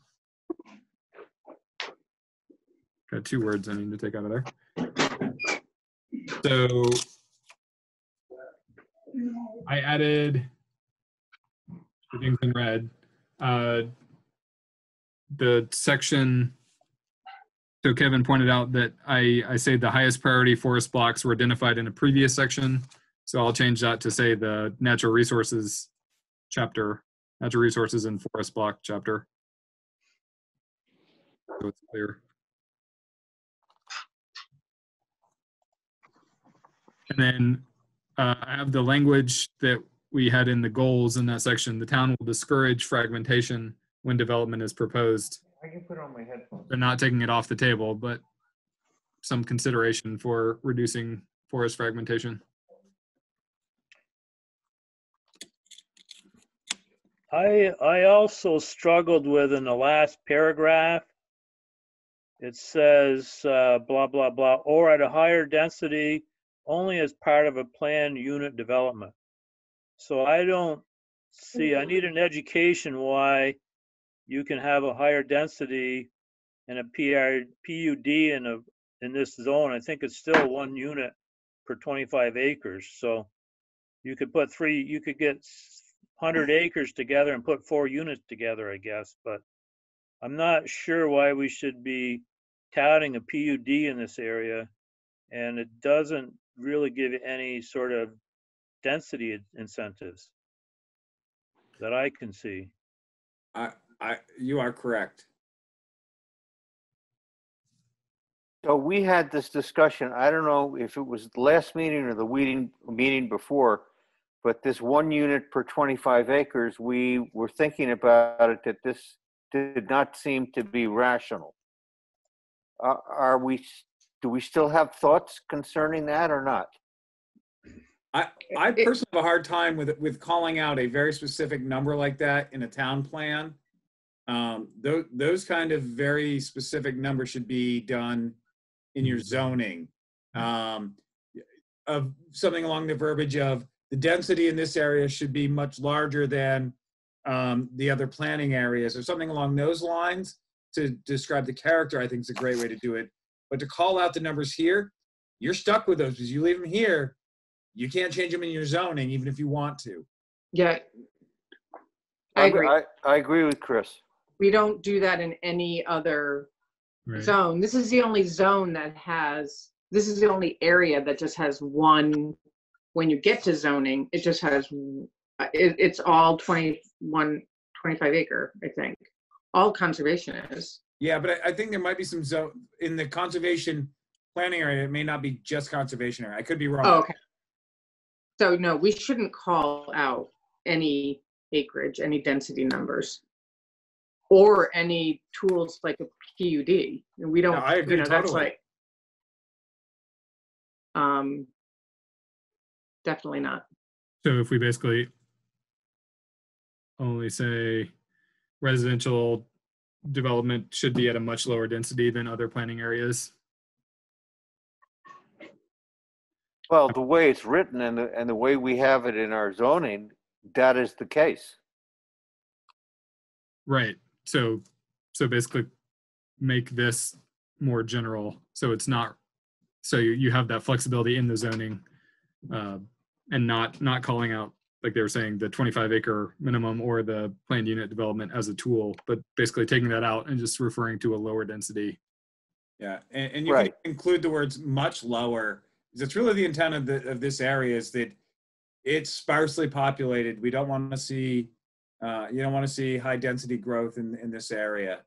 Got 2 words I need to take out of there. So I added the things in red. The section, so Kevin pointed out that I say the highest priority forest blocks were identified in a previous section. So I'll change that to say the natural resources chapter, natural resources and forest block chapter. So it's clear. And then I have the language that we had in the goals in that section. The town will discourage fragmentation when development is proposed. I can put on my headphones. They're not taking it off the table, but some consideration for reducing forest fragmentation. I also struggled with in the last paragraph. It says blah, blah, blah, or at a higher density only as part of a planned unit development. So I don't see, I need an education why you can have a higher density and a PUD in this zone. I think it's still 1 unit per 25 acres. So you could put you could get 100 acres together and put 4 units together, I guess. But I'm not sure why we should be touting a PUD in this area. And it doesn't really give any sort of density incentives that I can see. You are correct. So we had this discussion, I don't know if it was the last meeting or the meeting before, but this 1 unit per 25 acres, we were thinking about it, that this did not seem to be rational. Do we still have thoughts concerning that or not? I personally have a hard time with calling out a very specific number like that in a town plan. Those kind of very specific numbers should be done in your zoning, of something along the verbiage of the density in this area should be much larger than the other planning areas, or something along those lines to describe the character. I think is a great way to do it. But to call out the numbers here, you're stuck with those because you leave them here. You can't change them in your zoning, even if you want to. Yeah, I agree. I agree with Chris. We don't do that in any other zone. This is the only zone that has, this is the only area that just has one, when you get to zoning, it just has, it's all 25 acre, I think. All conservation is. Yeah, but I think there might be some zone, in the conservation planning area, it may not be just conservation area. I could be wrong. Oh, okay. So no, we shouldn't call out any acreage, any density numbers, or any tools like a PUD. And we don't, No, I agree, that's totally. like, definitely not. So if we basically only say residential development should be at a much lower density than other planning areas. Well, the way it's written and the way we have it in our zoning, that is the case. Right. So basically make this more general. So it's not, so you have that flexibility in the zoning, and not calling out, like they were saying, the 25 acre minimum or the planned unit development as a tool, but basically taking that out and just referring to a lower density. Yeah, and you can include the words much lower, because it's really the intent of this area is that it's sparsely populated. We don't want to see, you don't want to see high density growth in this area.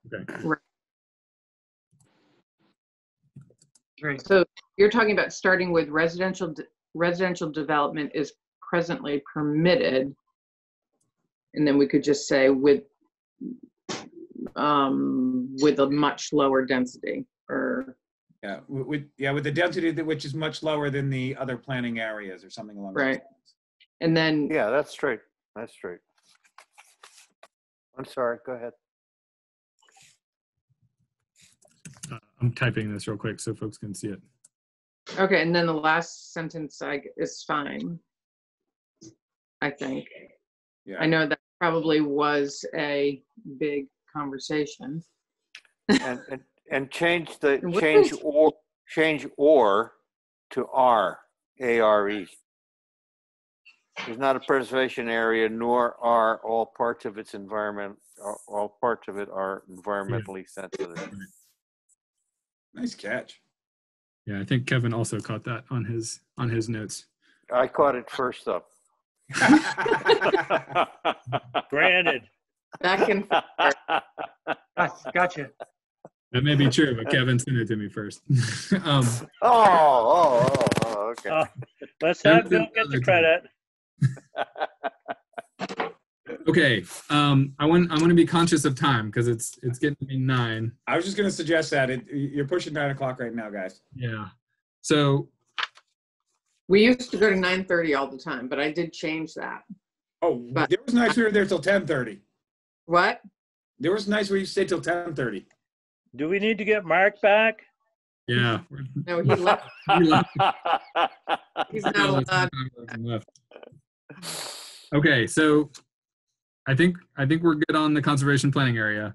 Okay. Right. So you're talking about starting with residential development is presently permitted, and then we could just say with a much lower density, or with the density which is much lower than the other planning areas, or something along those lines. And then that's straight. That's straight. I'm sorry. Go ahead. I'm typing this real quick so folks can see it. okay, and then the last sentence is fine, I think. Yeah. I know that probably was a big conversation. And change or to R, A-R-E. Is not a preservation area, nor are all parts of its environment, all parts of it are environmentally sensitive. Nice catch. Yeah, I think Kevin also caught that on his notes. I caught it first up. Granted. Back and forth. Gotcha. That may be true, but Kevin sent it to me first. Okay. Let's have Bill get the credit. Okay, I want to be conscious of time because it's getting to be 9. I was just going to suggest that you're pushing 9 o'clock right now, guys. Yeah. So We used to go to 9:30 all the time, but I did change that. Oh, But- there was nights we were there till 10:30. What? There was nights where you stayed till 10:30. Do we need to get Mark back? Yeah. No, he left. He left. He's not allowed. Left. Okay, so I think we're good on the conservation planning area.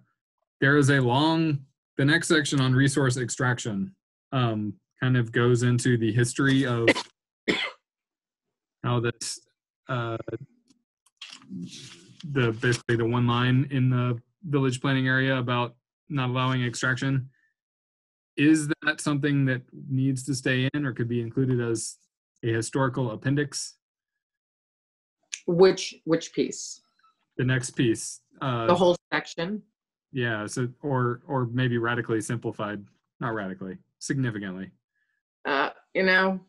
There is the next section on resource extraction kind of goes into the history of how this basically the one line in the village planning area about not allowing extraction. Is that something that needs to stay in or could be included as a historical appendix? Which piece? The next piece. The whole section? Yeah, so or maybe radically simplified, not radically, significantly. You know,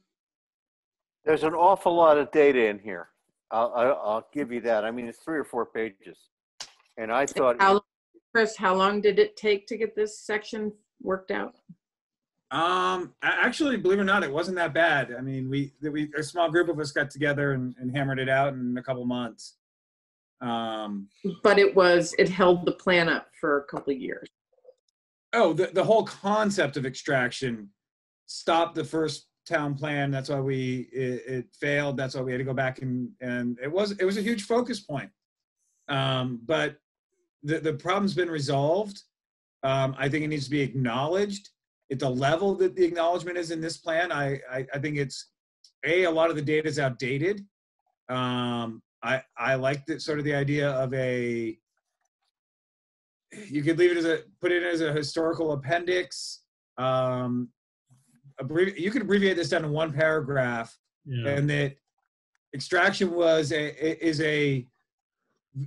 There's an awful lot of data in here. I'll give you that. I mean, it's 3 or 4 pages. And I thought, Chris, how long did it take to get this section worked out? Actually, believe it or not, it wasn't that bad. I mean, a small group of us got together and hammered it out in a couple months. But it held the plan up for a couple of years. Oh, the whole concept of extraction stopped the first town plan. That's why it failed. That's why we had to go back and it was a huge focus point. But the problem's been resolved. I think it needs to be acknowledged at the level that the acknowledgement is in this plan. I think it's a lot of the data is outdated. I like the idea of you could leave it put it as a historical appendix. You could abbreviate this down to 1 paragraph, and that extraction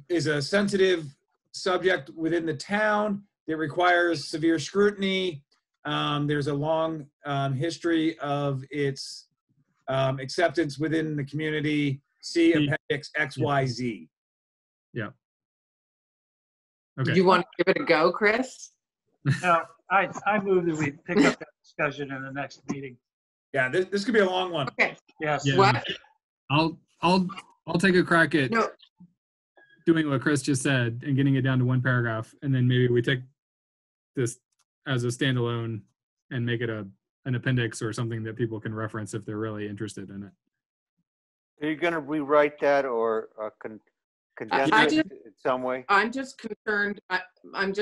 is a sensitive subject within the town that requires severe scrutiny. There's a long history of its acceptance within the community. See appendix XYZ. Yeah. Okay. Do you want to give it a go, Chris? No, I move that we pick up that discussion in the next meeting. Yeah, this could be a long one. Okay. Yes. Yeah. What? I'll take a crack at No. doing what Chris just said and getting it down to 1 paragraph, and then maybe we take this as a standalone and make it an appendix or something that people can reference if they're really interested in it. are you going to rewrite that or condense it in some way? I'm just concerned. I'm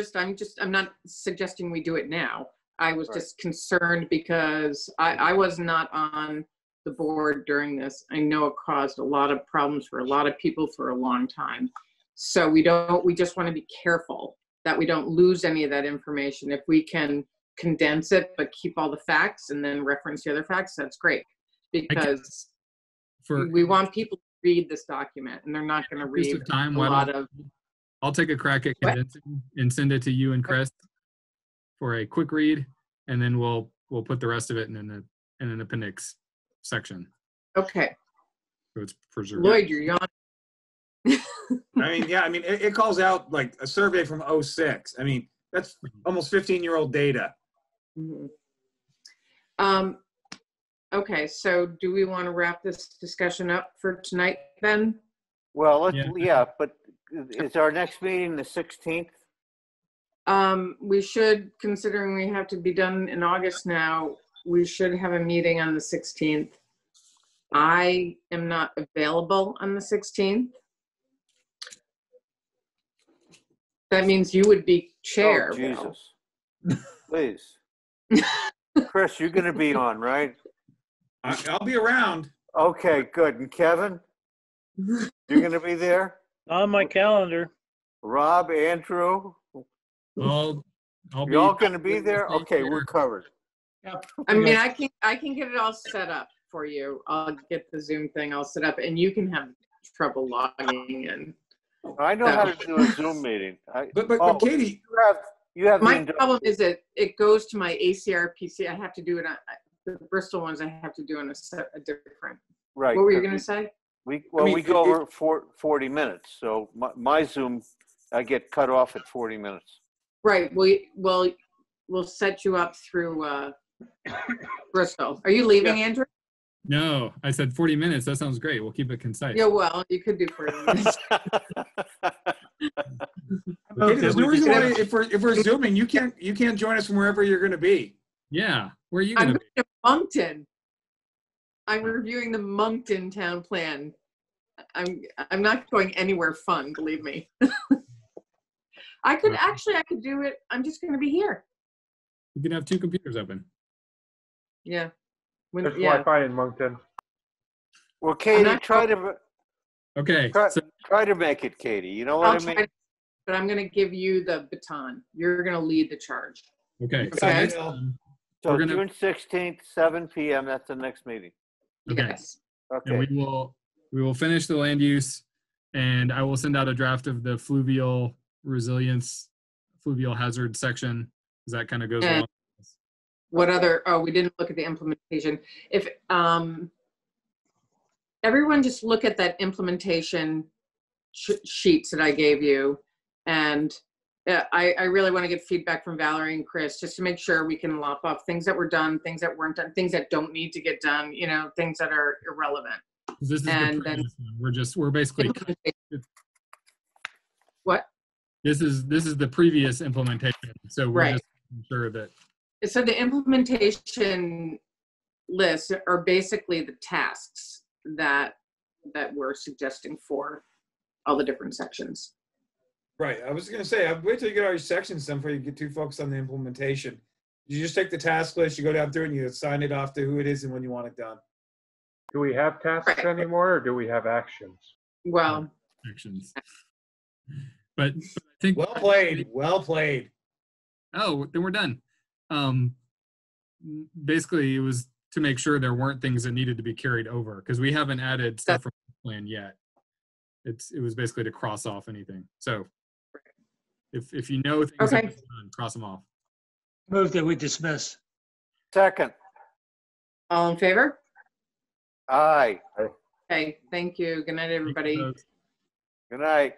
not suggesting we do it now. I was just concerned because I was not on the board during this. I know it caused a lot of problems for a lot of people for a long time. So we just want to be careful that we don't lose any of that information. If we can condense it, but keep all the facts and then reference the other facts, that's great. Because we want people to read this document and they're not going to read a lot of. I'll take a crack at condensing and send it to you and Chris for a quick read, and then we'll put the rest of it in an appendix section. Okay. So it's preserved. Lloyd, you're yawning. It calls out like a survey from 2006. I mean, that's almost 15-year-old data. Mm-hmm. Okay, so do we want to wrap this discussion up for tonight then? Well, but is our next meeting the 16th? We should, considering we have to be done in August now, we should have a meeting on the 16th. I am not available on the 16th. That means you would be chair. Oh, Jesus. Please. Chris, you're going to be on, right? I'll be around. Okay, good. And Kevin, you're going to be there? On my calendar. Rob, Andrew, I'll be. you all going to be there? Okay, we're covered. I mean, I can get it all set up for you. I'll get the Zoom thing all set up, and you can have trouble logging in. I know how to do a Zoom meeting. But Katie, you have my problem is that it goes to my ACR PC. I have to do it on the Bristol ones. I have to do in a different. Right. What were you going to say? We go over 40 minutes. So my Zoom, I get cut off at 40 minutes. Right. We'll set you up through Bristol. Are you leaving, Andrew? No, I said 40 minutes. That sounds great. We'll keep it concise. Yeah, well, you could do 40 minutes. Katie, there's no reason why Whatever. if we're zooming, you can't join us from wherever you're going to be. Yeah. Where are you I'm going to going be? to Moncton. I'm reviewing the Moncton town plan. I'm not going anywhere fun, believe me. I could do it. I'm just going to be here. You can have 2 computers open. Yeah. There's Yeah. Wi-Fi in Moncton. Well, Katie, not- Okay. So, try to make it, Katie. You know what I'll I mean? try, but I'm going to give you the baton. You're going to lead the charge. okay. Okay. next, So we're gonna- June 16th, 7 p.m. That's the next meeting. Okay. Yes. And Okay. we will finish the land use, and I will send out a draft of the fluvial hazard section, because that kind of goes And- along. What other, oh, we didn't look at the implementation. If, everyone just look at that implementation sheets that I gave you. And I really want to get feedback from Valerie and Chris, just to make sure we can lop off things that were done, things that weren't done, things that don't need to get done, you know, things that are irrelevant. This is And the previous one. We're basically, What? this is the previous implementation. So we're Right. just making sure that, So the implementation lists are basically the tasks that we're suggesting for all the different sections. Right. I was going to say, wait till you get all your sections done before you get too focused on the implementation. You just take the task list, you go down through and you assign it off to who it is and when you want it done. Do we have tasks Right. anymore, or do we have actions? Well, actions. But I think Well played. Well played. Oh, then we're done. Basically, it was to make sure there weren't things that needed to be carried over, because we haven't added stuff from the plan yet. It was basically to cross off anything. So if you know things Okay. that are done, cross them off. Move that we dismiss. Second. all in favor? Aye. Okay, thank you. Good night, everybody. Folks. Good night.